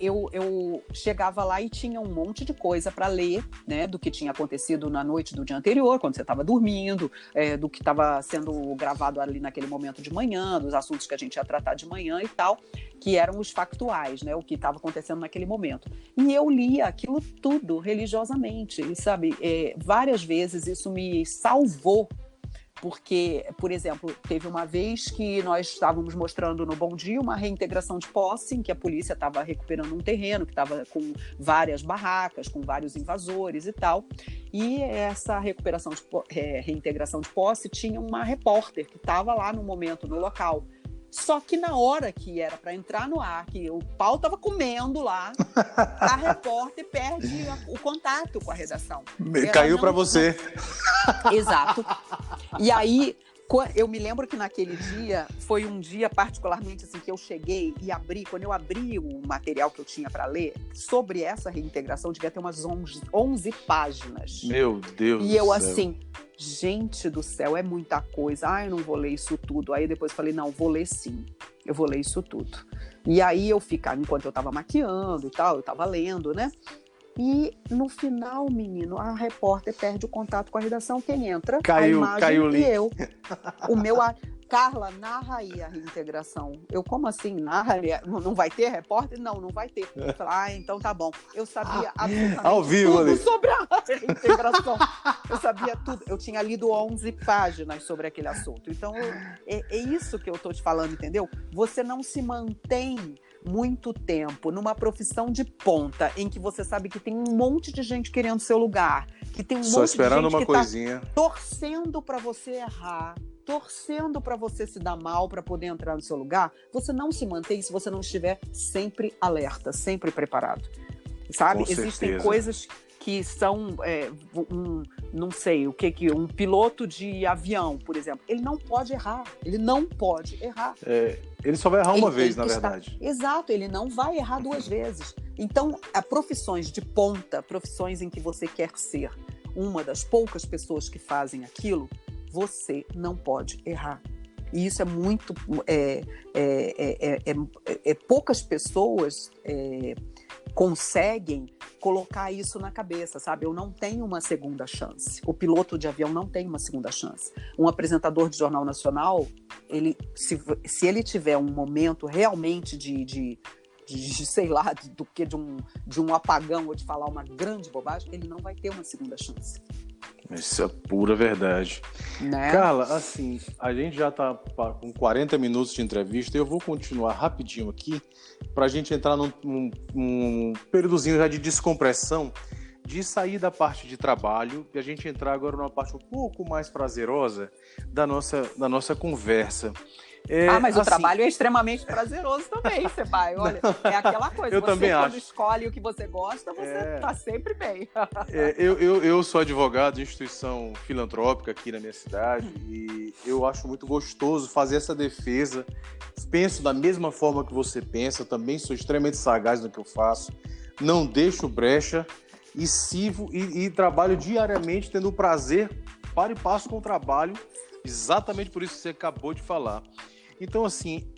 Eu chegava lá e tinha um monte de coisa para ler, né, do que tinha acontecido na noite do dia anterior, quando você estava dormindo, do que estava sendo gravado ali naquele momento de manhã, dos assuntos que a gente ia tratar de manhã e tal, que eram os factuais, né, o que estava acontecendo naquele momento. E eu lia aquilo tudo religiosamente, e, sabe, várias vezes isso me salvou. Porque, por exemplo, teve uma vez que nós estávamos mostrando no Bom Dia uma reintegração de posse, em que a polícia estava recuperando um terreno que estava com várias barracas, com vários invasores e tal. E essa reintegração de posse tinha uma repórter que estava lá no momento, no local. Só que na hora que era para entrar no ar, que o pau estava comendo lá, a repórter perde o contato com a redação. Caiu para você. Exato. E aí, eu me lembro que naquele dia, foi um dia particularmente assim, que eu cheguei e abri, quando eu abri o material que eu tinha para ler, sobre essa reintegração, devia ter umas 11 páginas. Meu Deus E eu do céu. assim, gente do céu, é muita coisa. Eu não vou ler isso tudo. Aí depois falei, não, vou ler sim. Eu vou ler isso tudo. E aí eu ficava, enquanto eu estava maquiando e tal, eu estava lendo, né? E no final, menino, a repórter perde o contato com a redação. Quem entra? A imagem e eu. Carla, narra aí a reintegração. Eu, como assim? Narra? Não vai ter repórter? Não vai ter. Eu falei, então tá bom. Eu sabia absolutamente ao vivo, tudo ali. sobre a reintegração. Eu sabia tudo. Eu tinha lido 11 páginas sobre aquele assunto. Então, é isso que eu tô te falando, entendeu? Você não se mantém muito tempo numa profissão de ponta, em que você sabe que tem um monte de gente querendo seu lugar, que tem um Só monte de esperando gente uma que coisinha. tá torcendo para você errar, torcendo para você se dar mal para poder entrar no seu lugar. Você não se mantém se você não estiver sempre alerta, sempre preparado, sabe? Existem coisas que são, não sei, um piloto de avião, por exemplo, ele não pode errar, ele só vai errar uma vez, na verdade. Exato, ele não vai errar 2 vezes. Então, profissões de ponta, profissões em que você quer ser uma das poucas pessoas que fazem aquilo, você não pode errar. E isso é muito... poucas pessoas conseguem colocar isso na cabeça, sabe? Eu não tenho uma segunda chance. O piloto de avião não tem uma segunda chance. Um apresentador de jornal nacional, se ele tiver um momento realmente sei lá, de um apagão ou de falar uma grande bobagem, ele não vai ter uma segunda chance. Isso é pura verdade. Né? Carla, assim, a gente já está com 40 minutos de entrevista e eu vou continuar rapidinho aqui para a gente entrar num períodozinho já de descompressão, de sair da parte de trabalho e a gente entrar agora numa parte um pouco mais prazerosa da nossa conversa. Mas o assim, trabalho é extremamente prazeroso também, você vai, olha, é aquela coisa, eu você também quando acho. escolhe o que você gosta, você tá sempre bem. Eu sou advogado de instituição filantrópica aqui na minha cidade e eu acho muito gostoso fazer essa defesa. Penso da mesma forma que você pensa, também sou extremamente sagaz no que eu faço, não deixo brecha e sirvo e trabalho diariamente tendo o prazer, para e passo com o trabalho, exatamente por isso que você acabou de falar. Então, assim,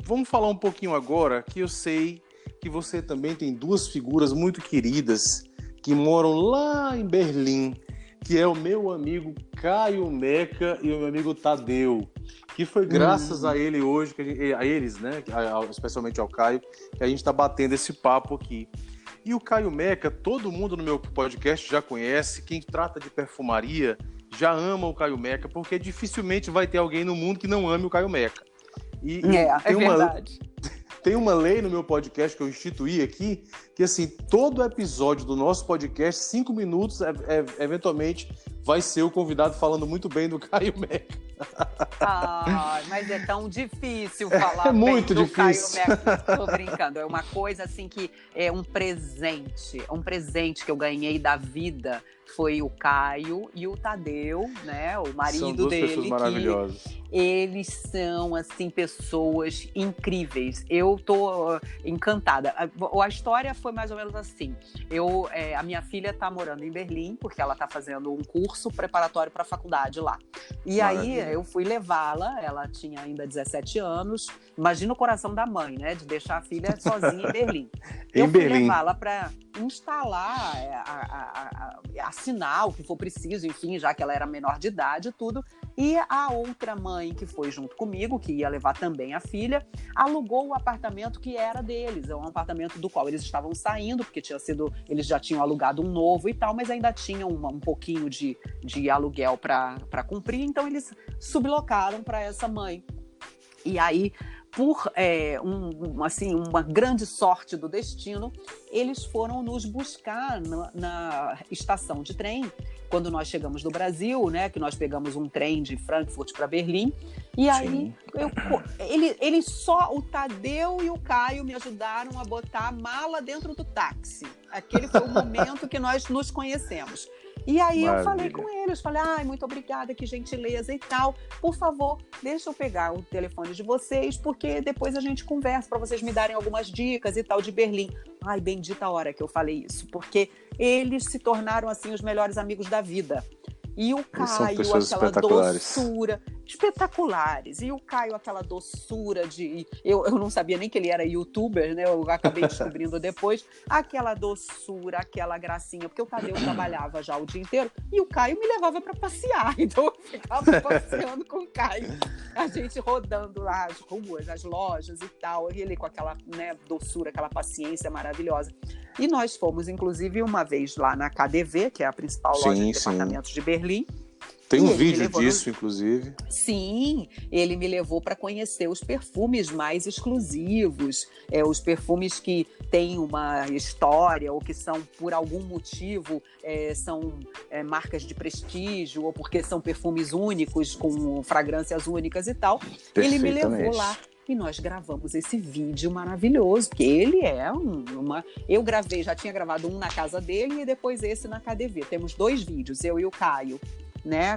vamos falar um pouquinho agora, que eu sei que você também tem duas figuras muito queridas que moram lá em Berlim, que é o meu amigo Caio Meca e o meu amigo Tadeu, que foi graças a ele hoje, a eles, né, especialmente ao Caio, que a gente está batendo esse papo aqui. E o Caio Meca, todo mundo no meu podcast já conhece, quem trata de perfumaria já ama o Caio Meca, porque dificilmente vai ter alguém no mundo que não ame o Caio Meca. E É verdade. Tem uma lei no meu podcast que eu instituí aqui, que assim, todo episódio do nosso podcast, 5 minutos, eventualmente, vai ser o convidado falando muito bem do Caio Meca. Mas é tão difícil falar bem muito do difícil. Caio Meca. Tô brincando, é uma coisa assim que é um presente que eu ganhei da vida. Foi o Caio e o Tadeu, né, o marido São duas dele, pessoas maravilhosas. Eles são, assim, pessoas incríveis. Eu tô encantada. A história foi mais ou menos assim. A minha filha tá morando em Berlim, porque ela tá fazendo um curso preparatório para a faculdade lá. E Maravilha. aí eu fui levá-la, ela tinha ainda 17 anos. Imagina o coração da mãe, né, de deixar a filha sozinha em Berlim. Eu fui levá-la para instalar, assinar o que for preciso, enfim, já que ela era menor de idade e tudo. E a outra mãe que foi junto comigo, que ia levar também a filha, alugou o apartamento que era deles. É um apartamento do qual eles estavam saindo, porque eles já tinham alugado um novo e tal, mas ainda tinham um pouquinho de aluguel para cumprir, então eles sublocaram para essa mãe. E aí, por uma grande sorte do destino, eles foram nos buscar na estação de trem, quando nós chegamos no Brasil, né, que nós pegamos um trem de Frankfurt para Berlim, e aí o Tadeu e o Caio me ajudaram a botar a mala dentro do táxi. Aquele foi o momento que nós nos conhecemos. E aí eu falei com eles, muito obrigada, que gentileza e tal. Por favor, deixa eu pegar o telefone de vocês, porque depois a gente conversa para vocês me darem algumas dicas e tal de Berlim. Bendita a hora que eu falei isso, porque eles se tornaram assim os melhores amigos da vida. E o Caio, aquela doçura, espetaculares. E o Caio, aquela doçura de... Eu não sabia nem que ele era youtuber, né? Eu acabei descobrindo depois. Aquela doçura, aquela gracinha. Porque o Tadeu trabalhava já o dia inteiro e o Caio me levava para passear. Então eu ficava passeando com o Caio. A gente rodando lá as ruas, as lojas e tal. Ele com aquela, né, doçura, aquela paciência maravilhosa. E nós fomos, inclusive, uma vez lá na KaDeWe, que é a principal loja de departamentos de Berlim. Tem um vídeo disso, inclusive. Sim, ele me levou para conhecer os perfumes mais exclusivos, os perfumes que têm uma história ou que são, por algum motivo, são marcas de prestígio ou porque são perfumes únicos, com fragrâncias únicas e tal. Ele me levou lá. E nós gravamos esse vídeo maravilhoso, porque ele é Eu gravei, já tinha gravado um na casa dele e depois esse na KaDeWe. Temos 2 vídeos, eu e o Caio, né,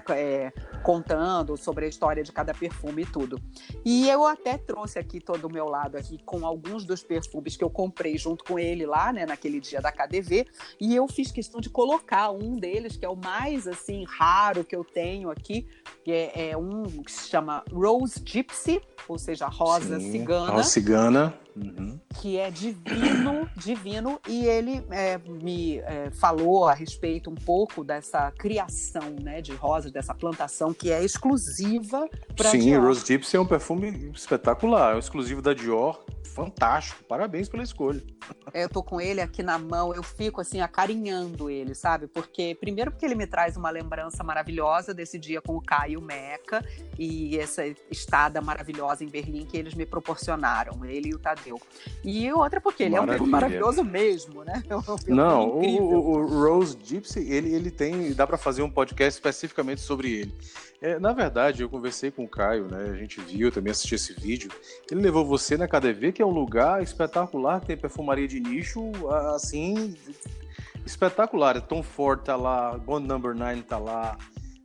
contando sobre a história de cada perfume e tudo. E eu até trouxe aqui todo o meu lado aqui com alguns dos perfumes que eu comprei junto com ele lá, né, naquele dia da KaDeWe, e eu fiz questão de colocar um deles, que é o mais, assim, raro que eu tenho aqui, que é um que se chama Rose Gypsy, ou seja, rosa cigana. Rosa cigana. Uhum. Que é divino, e ele me falou a respeito um pouco dessa criação, né, de rosas, dessa plantação que é exclusiva para Dior. Sim, Rose Gypsy é um perfume espetacular, é exclusivo da Dior, fantástico. Parabéns pela escolha. Eu tô com ele aqui na mão, eu fico assim acarinhando ele, sabe? Primeiro porque ele me traz uma lembrança maravilhosa desse dia com o Caio Meca e essa estada maravilhosa em Berlim que eles me proporcionaram, ele e o Tadeu. E outra porque ele é um perfume maravilhoso mesmo, né? É um perfume incrível. O Rose Gypsy, ele tem, dá para fazer um podcast especificamente sobre ele. Na verdade, eu conversei com o Caio, né? A gente viu, eu também assisti esse vídeo. Ele levou você na KaDeWe, que é um lugar espetacular, que tem perfumaria de nicho, assim, espetacular. Tom Ford tá lá, Bond Number 9 tá lá.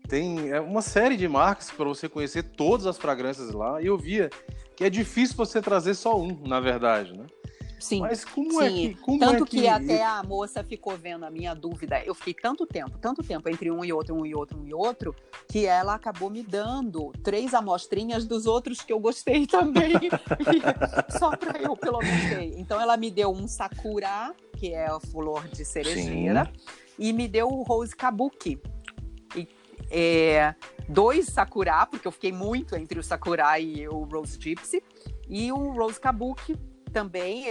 Tem uma série de marcas para você conhecer todas as fragrâncias lá. E eu via que é difícil você trazer só um, na verdade, né? Sim, mas como sim. é que... até a moça ficou vendo a minha dúvida. Eu fiquei tanto tempo entre um e outro, que ela acabou me dando 3 amostrinhas dos outros que eu gostei também. Só para eu, pelo menos, ter. Então, ela me deu um Sakura, que é a flor de cerejeira, e me deu o Rose Kabuki. 2 Sakura, porque eu fiquei muito entre o Sakura e o Rose Gypsy, e o Rose Kabuki também,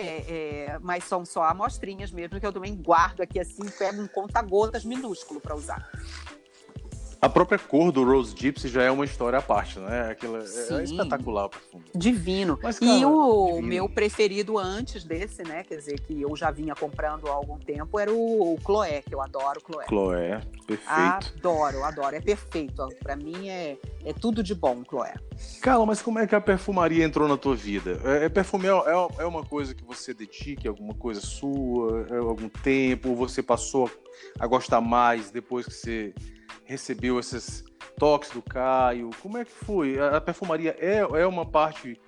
mas são só amostrinhas mesmo, que eu também guardo aqui assim, pego um conta-gotas minúsculo para usar. A própria cor do Rose Gypsy já é uma história à parte, né? Aquilo é espetacular o perfume. Divino. Mas, cara, e o divino. Meu preferido antes desse, né? Quer dizer, que eu já vinha comprando há algum tempo, era o Chloé, que eu adoro Chloé. Chloé, perfeito. Adoro. É perfeito. Pra mim é tudo de bom, Chloé. Carla, mas como é que a perfumaria entrou na tua vida? Perfume é uma coisa que você dedica, alguma coisa sua, algum tempo, ou você passou a gostar mais depois que você recebeu esses toques do Caio? Como é que foi? A perfumaria é uma parte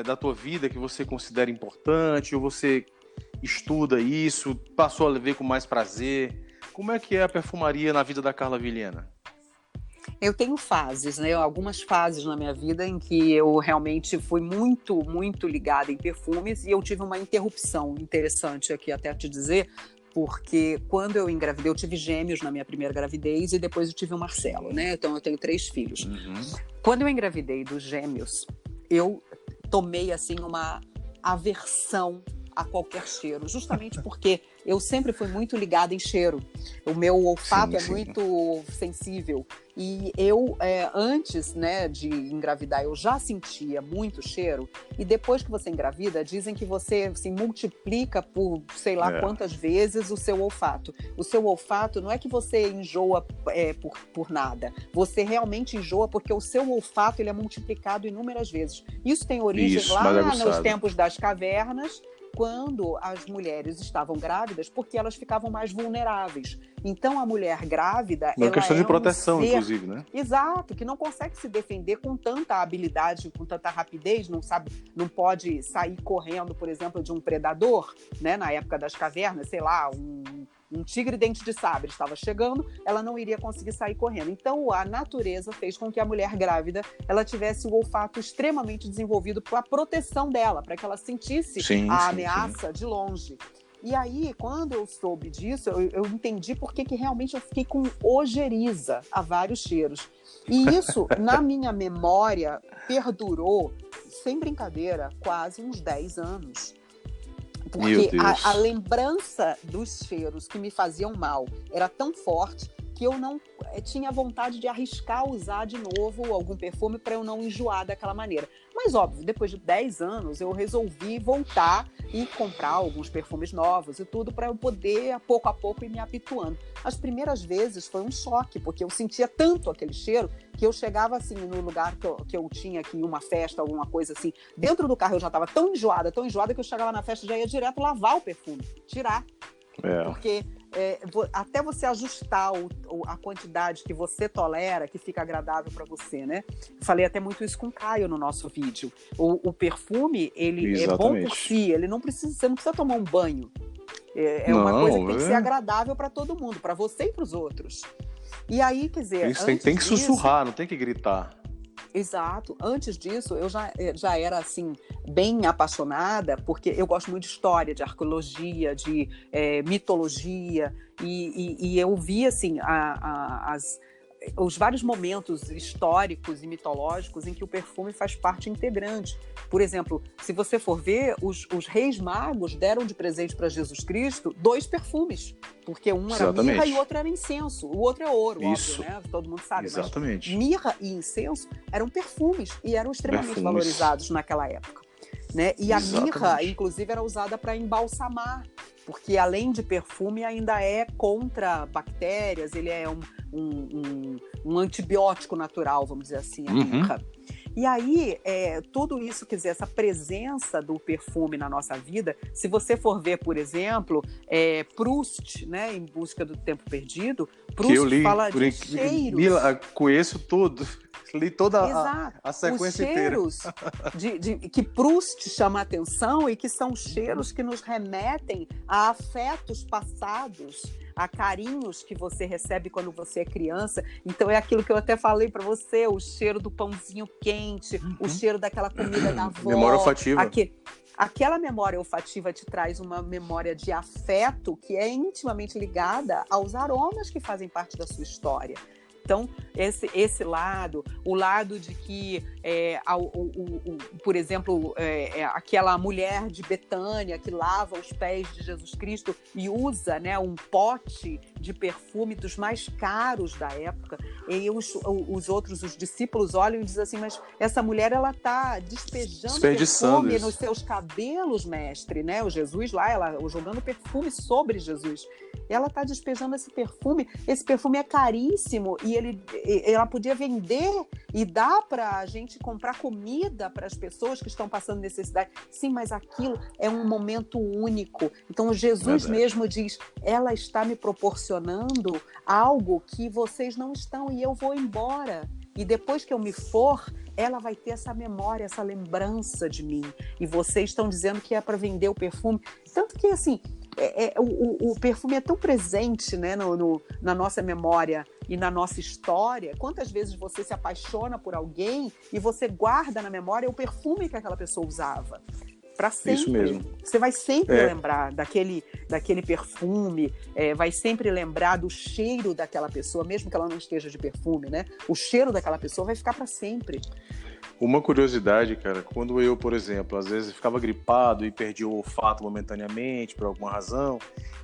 da tua vida que você considera importante, ou você estuda isso, passou a ver com mais prazer? Como é que é a perfumaria na vida da Carla Vilhena? Eu tenho fases, né? Algumas fases na minha vida em que eu realmente fui muito, muito ligada em perfumes e eu tive uma interrupção interessante aqui até te dizer, porque quando eu engravidei, eu tive gêmeos na minha primeira gravidez e depois eu tive o Marcelo, né? Então eu tenho 3 filhos. Quando eu engravidei dos gêmeos, eu tomei assim uma aversão a qualquer cheiro, justamente porque eu sempre fui muito ligada em cheiro. O meu olfato é muito sensível. E eu, antes, né, de engravidar, eu já sentia muito cheiro. E depois que você engravida, dizem que você assim, multiplica por sei lá quantas vezes o seu olfato. O seu olfato não é que você enjoa por nada. Você realmente enjoa porque o seu olfato ele é multiplicado inúmeras vezes. Isso tem origem lá nos tempos das cavernas, quando as mulheres estavam grávidas, porque elas ficavam mais vulneráveis. Então, a mulher grávida... Uma questão de proteção, um ser, inclusive, né? Exato, que não consegue se defender com tanta habilidade, com tanta rapidez, não pode sair correndo, por exemplo, de um predador, né? Na época das cavernas, sei lá, um tigre dente de sabre estava chegando, ela não iria conseguir sair correndo. Então, a natureza fez com que a mulher grávida ela tivesse o olfato extremamente desenvolvido para a proteção dela, para que ela sentisse a ameaça de longe. E aí, quando eu soube disso, eu entendi por que realmente eu fiquei com ojeriza a vários cheiros. E isso, na minha memória, perdurou, sem brincadeira, quase uns 10 anos. Porque a lembrança dos cheiros que me faziam mal era tão forte que eu não tinha vontade de arriscar usar de novo algum perfume para eu não enjoar daquela maneira. Mas, óbvio, depois de 10 anos, eu resolvi voltar e comprar alguns perfumes novos e tudo para eu poder, pouco a pouco, ir me habituando. As primeiras vezes foi um choque, porque eu sentia tanto aquele cheiro que eu chegava assim no lugar que eu tinha aqui, uma festa, alguma coisa assim. Dentro do carro eu já estava tão enjoada que eu chegava na festa e já ia direto lavar o perfume, tirar. Porque até você ajustar a quantidade que você tolera, que fica agradável para você, né? Falei até muito isso com o Caio no nosso vídeo. O perfume, ele é bom por si, ele você não precisa tomar um banho. Uma coisa que tem que ser agradável para todo mundo, para você e para os outros. E aí, quer dizer... Tem que sussurrar, não tem que gritar. Exato. Antes disso, eu já era, assim, bem apaixonada, porque eu gosto muito de história, de arqueologia, de mitologia, e eu vi, assim, os vários momentos históricos e mitológicos em que o perfume faz parte integrante. Por exemplo, se você for ver, os reis magos deram de presente para Jesus Cristo 2 perfumes, porque um era mirra e o outro era incenso. O outro é ouro, óbvio, né? Todo mundo sabe. Exatamente. Mas mirra e incenso eram perfumes e eram extremamente valorizados naquela época. Né? E a mirra, inclusive, era usada para embalsamar, porque além de perfume ainda é contra bactérias, ele é um antibiótico natural, vamos dizer assim, a mirra. E aí, tudo isso, quer dizer, essa presença do perfume na nossa vida, se você for ver, por exemplo, Proust, né, Em Busca do Tempo Perdido, Proust fala de cheiros. Conheço tudo. Li toda a sequência inteira. Os cheiros que Proust chama a atenção e que são cheiros que nos remetem a afetos passados, a carinhos que você recebe quando você é criança. Então é aquilo que eu até falei para você, o cheiro do pãozinho quente, o cheiro daquela comida da avó. Memória olfativa. Aquela memória olfativa te traz uma memória de afeto que é intimamente ligada aos aromas que fazem parte da sua história. Então, esse lado, o lado de que, por exemplo, aquela mulher de Betânia que lava os pés de Jesus Cristo e usa, né, um pote de perfume dos mais caros da época, e os discípulos olham e dizem assim, mas essa mulher, ela está despejando perfume nos seus cabelos, mestre, né? O Jesus lá, ela jogando perfume sobre Jesus. Ela está despejando esse perfume é caríssimo e ela podia vender e dar para a gente comprar comida para as pessoas que estão passando necessidade. Sim, mas aquilo é um momento único. Então Jesus mesmo diz, ela está me proporcionando algo que vocês não estão e eu vou embora. E depois que eu me for, ela vai ter essa memória, essa lembrança de mim. E vocês estão dizendo que é para vender o perfume. Tanto que, assim, o perfume é tão presente, né, na nossa memória e na nossa história. Quantas vezes você se apaixona por alguém e você guarda na memória o perfume que aquela pessoa usava? Para sempre. Isso mesmo. Você vai sempre lembrar daquele perfume, vai sempre lembrar do cheiro daquela pessoa, mesmo que ela não esteja de perfume, né? O cheiro daquela pessoa vai ficar para sempre. Uma curiosidade, cara, quando eu, por exemplo, às vezes ficava gripado e perdia o olfato momentaneamente, por alguma razão,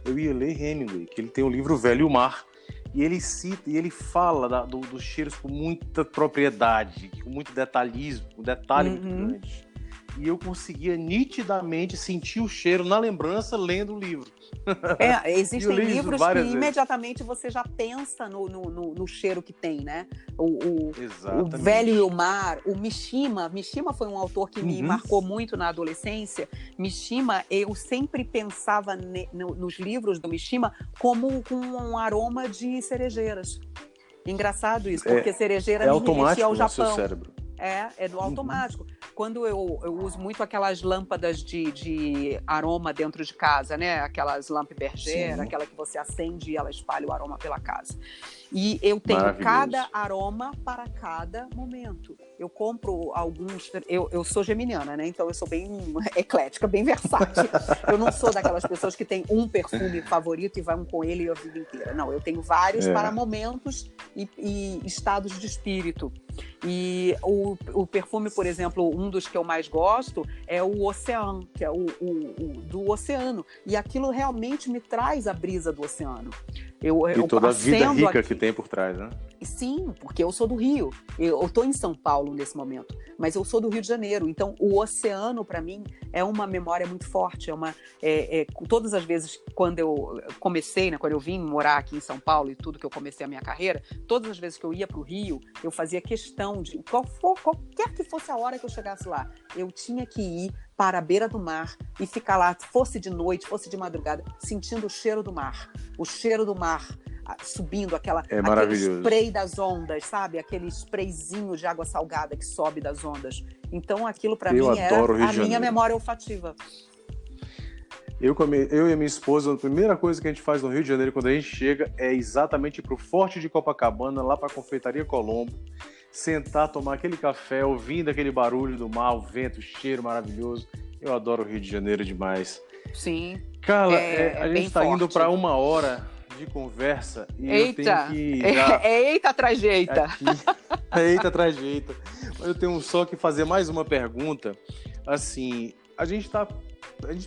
eu ia ler Hemingway, que ele tem o livro Velho e o Mar, e ele cita, e ele fala dos cheiros com muita propriedade, com muito detalhismo, um detalhe muito grande. E eu conseguia nitidamente sentir o cheiro na lembrança lendo o livro. Existem livros que imediatamente você já pensa no cheiro que tem, né? O Velho e o Mar, o Mishima. Mishima foi um autor que me marcou muito na adolescência. Mishima, eu sempre pensava nos livros do Mishima como com um aroma de cerejeiras. Engraçado isso, porque cerejeira me remetia ao Japão. Seu cérebro. É do automático. Quando eu uso muito aquelas lâmpadas de aroma dentro de casa, né? Aquelas lampe bergère, aquela que você acende e ela espalha o aroma pela casa. E eu tenho cada aroma para cada momento. Eu compro alguns... Eu sou geminiana, né? Então eu sou bem eclética, bem versátil. Eu não sou daquelas pessoas que tem um perfume favorito e vai com ele a vida inteira. Não, eu tenho vários para momentos e estados de espírito. E o perfume, por exemplo, um dos que eu mais gosto é o Oceano, que é o do oceano. E aquilo realmente me traz a brisa do oceano. E toda a vida rica que tem por trás, né? Sim, porque eu sou do Rio. Eu estou em São Paulo nesse momento, mas eu sou do Rio de Janeiro. Então, o oceano, para mim, é uma memória muito forte. Todas as vezes, quando eu comecei, né, quando eu vim morar aqui em São Paulo e tudo que eu comecei a minha carreira, todas as vezes que eu ia para o Rio, eu fazia questão de, qualquer que fosse a hora que eu chegasse lá, eu tinha que ir para a beira do mar e ficar lá, fosse de noite, fosse de madrugada, sentindo o cheiro do mar. O cheiro do mar subindo, aquele spray das ondas, sabe? Aquele sprayzinho de água salgada que sobe das ondas. Então aquilo para mim era a minha memória olfativa. Eu e a minha esposa, a primeira coisa que a gente faz no Rio de Janeiro quando a gente chega é exatamente ir pro Forte de Copacabana, lá pra Confeitaria Colombo, sentar, tomar aquele café, ouvindo aquele barulho do mar, o vento, o cheiro maravilhoso. Eu adoro o Rio de Janeiro demais. Sim. Carla, a gente está indo para 1 hora de conversa e Eita, eu tenho que já... eita atrás de eita. Aqui... Eita atrás de eita. Mas eu tenho só que fazer mais uma pergunta. Assim, a gente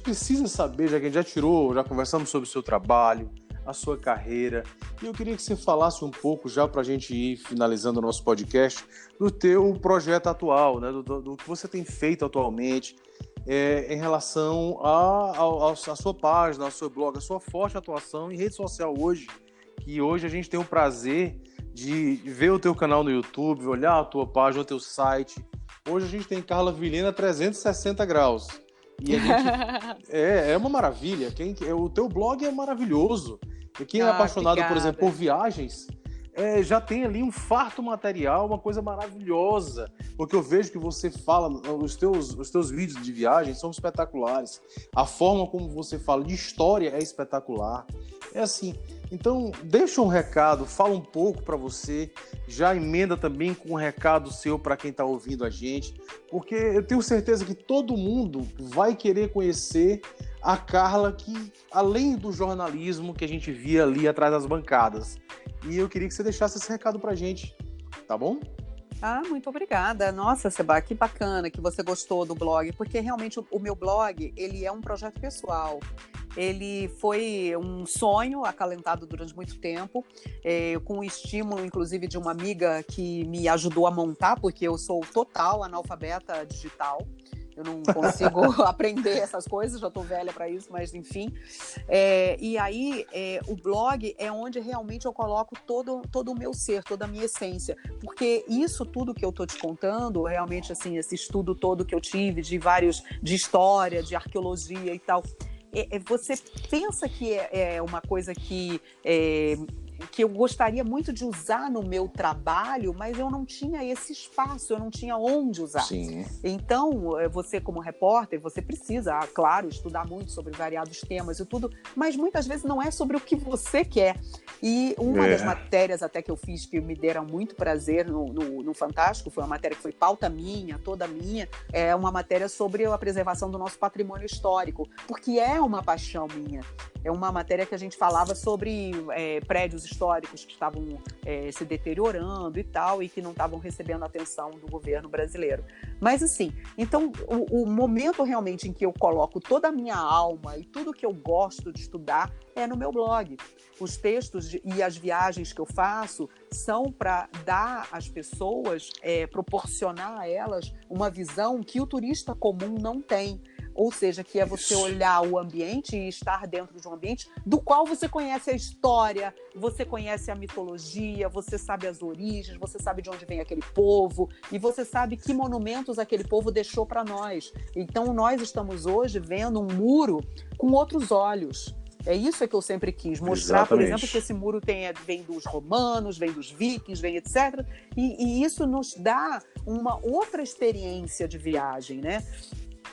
precisa saber, já que a gente já conversamos sobre o seu trabalho, a sua carreira, e eu queria que você falasse um pouco, já para a gente ir finalizando o nosso podcast, do teu projeto atual, né? do que você tem feito atualmente, em relação à sua página, ao seu blog, a sua forte atuação em rede social hoje, que hoje a gente tem o prazer de ver o teu canal no YouTube, olhar a tua página, o teu site. Hoje a gente tem Carla Vilhena 360 graus. E a gente... é uma maravilha. O teu blog é maravilhoso. E quem é apaixonado, obrigada. Por exemplo, por viagens, já tem ali um farto material, uma coisa maravilhosa. Porque eu vejo que você fala, os teus vídeos de viagem são espetaculares. A forma como você fala de história é espetacular. É assim. Então, deixa um recado, fala um pouco para você, já emenda também com um recado seu para quem está ouvindo a gente, porque eu tenho certeza que todo mundo vai querer conhecer a Carla, que além do jornalismo que a gente via ali atrás das bancadas. E eu queria que você deixasse esse recado para a gente, tá bom? Muito obrigada. Nossa, Seba, que bacana que você gostou do blog, porque realmente o meu blog, ele é um projeto pessoal. Ele foi um sonho acalentado durante muito tempo, com o estímulo, inclusive, de uma amiga que me ajudou a montar, porque eu sou total analfabeta digital. Eu não consigo aprender essas coisas, já estou velha para isso, mas enfim. E aí, o blog é onde realmente eu coloco todo o meu ser, toda a minha essência. Porque isso tudo que eu estou te contando, realmente, assim, esse estudo todo que eu tive de história, de arqueologia e tal, você pensa que é uma coisa que eu gostaria muito de usar no meu trabalho, mas eu não tinha esse espaço, eu não tinha onde usar. Sim. Então, você como repórter, você precisa, claro, estudar muito sobre variados temas e tudo, mas muitas vezes não é sobre o que você quer. E uma das matérias até que eu fiz que me deram muito prazer no Fantástico, foi uma matéria que foi pauta minha, toda minha, é uma matéria sobre a preservação do nosso patrimônio histórico, porque é uma paixão minha. É uma matéria que a gente falava sobre prédios históricos que estavam se deteriorando e tal, e que não estavam recebendo a atenção do governo brasileiro. Mas assim, então o momento realmente em que eu coloco toda a minha alma e tudo que eu gosto de estudar é no meu blog. Os textos e as viagens que eu faço são para dar às pessoas, proporcionar a elas uma visão que o turista comum não tem. Ou seja, que é você olhar o ambiente e estar dentro de um ambiente do qual você conhece a história, você conhece a mitologia, você sabe as origens, você sabe de onde vem aquele povo e você sabe que monumentos aquele povo deixou para nós. Então, nós estamos hoje vendo um muro com outros olhos. É isso que eu sempre quis, mostrar, Exatamente. Por exemplo, que esse muro vem dos romanos, vem dos vikings, vem etc. E isso nos dá uma outra experiência de viagem, né?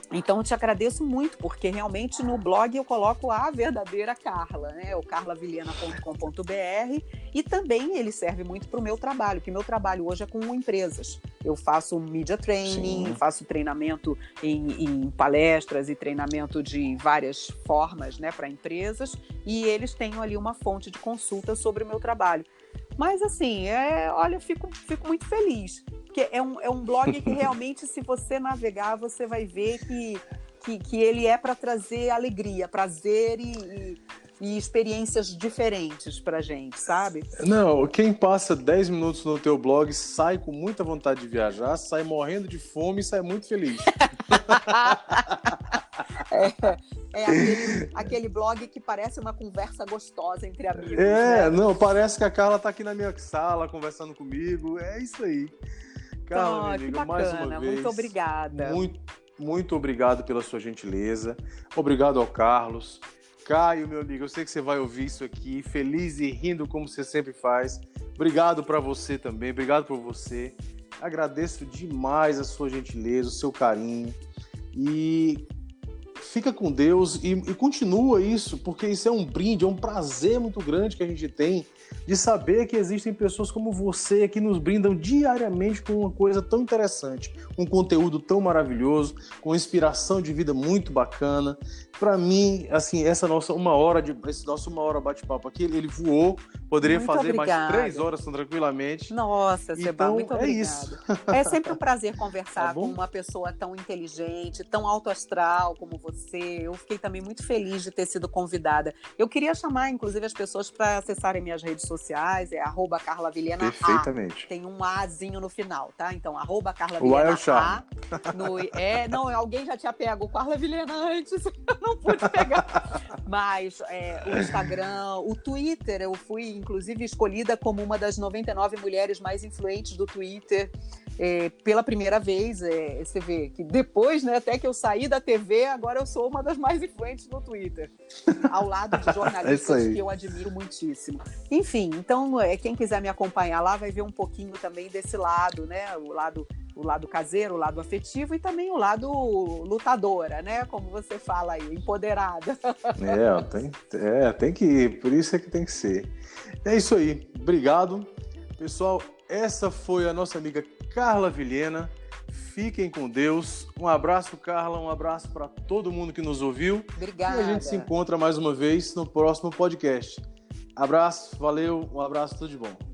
Então, eu te agradeço muito, porque realmente no blog eu coloco a verdadeira Carla, né? O carlavilhena.com.br, e também ele serve muito para o meu trabalho, porque meu trabalho hoje é com empresas. Eu faço media training, faço treinamento em palestras e treinamento de várias formas, né, para empresas, e eles têm ali uma fonte de consulta sobre o meu trabalho. Mas assim, olha, fico muito feliz, porque é um blog que realmente, se você navegar, você vai ver que ele é para trazer alegria, prazer e experiências diferentes pra gente, sabe? Não, quem passa 10 minutos no teu blog sai com muita vontade de viajar, sai morrendo de fome e sai muito feliz. Aquele blog que parece uma conversa gostosa entre amigos. Né? Não, parece que a Carla tá aqui na minha sala conversando comigo. É isso aí. Carla, minha amiga, mais uma vez. Muito obrigada. Muito obrigado pela sua gentileza. Obrigado ao Carlos. Caio, meu amigo, eu sei que você vai ouvir isso aqui, feliz e rindo como você sempre faz. Obrigado para você também, obrigado por você. Agradeço demais a sua gentileza, o seu carinho. E fica com Deus e continua isso, porque isso é um brinde, é um prazer muito grande que a gente tem de saber que existem pessoas como você que nos brindam diariamente com uma coisa tão interessante, um conteúdo tão maravilhoso, com inspiração de vida muito bacana. Para mim, assim, esse nosso uma hora bate-papo aqui, ele voou, poderia Muito fazer obrigada. mais 3 horas tranquilamente. Nossa, Seba, Então, muito é obrigada. isso. É sempre um prazer conversar Tá bom? com uma pessoa tão inteligente, tão alto astral como você. Eu fiquei também muito feliz de ter sido convidada. Eu queria chamar, inclusive, as pessoas para acessarem minhas redes sociais, é @CarlaVilhena A. Perfeitamente. Tem um Azinho no final, tá? Então, O @CarlaVilena Wild Charm. A. Não, alguém já tinha pego o Carla Vilhena antes, eu não pude pegar. Mas o Instagram, o Twitter, eu fui, inclusive, escolhida como uma das 99 mulheres mais influentes do Twitter pela primeira vez. Você vê que depois, né, até que eu saí da TV, agora eu sou uma das mais influentes no Twitter, ao lado de jornalistas que eu admiro muitíssimo. Enfim, então, quem quiser me acompanhar lá vai ver um pouquinho também desse lado, né, o lado caseiro, o lado afetivo e também o lado lutadora, né? Como você fala aí, empoderada. Tem que ir, por isso é que tem que ser. É isso aí, obrigado. Pessoal, essa foi a nossa amiga Carla Vilhena. Fiquem com Deus. Um abraço, Carla, um abraço para todo mundo que nos ouviu. Obrigada. E a gente se encontra mais uma vez no próximo podcast. Abraço, valeu, um abraço, tudo de bom.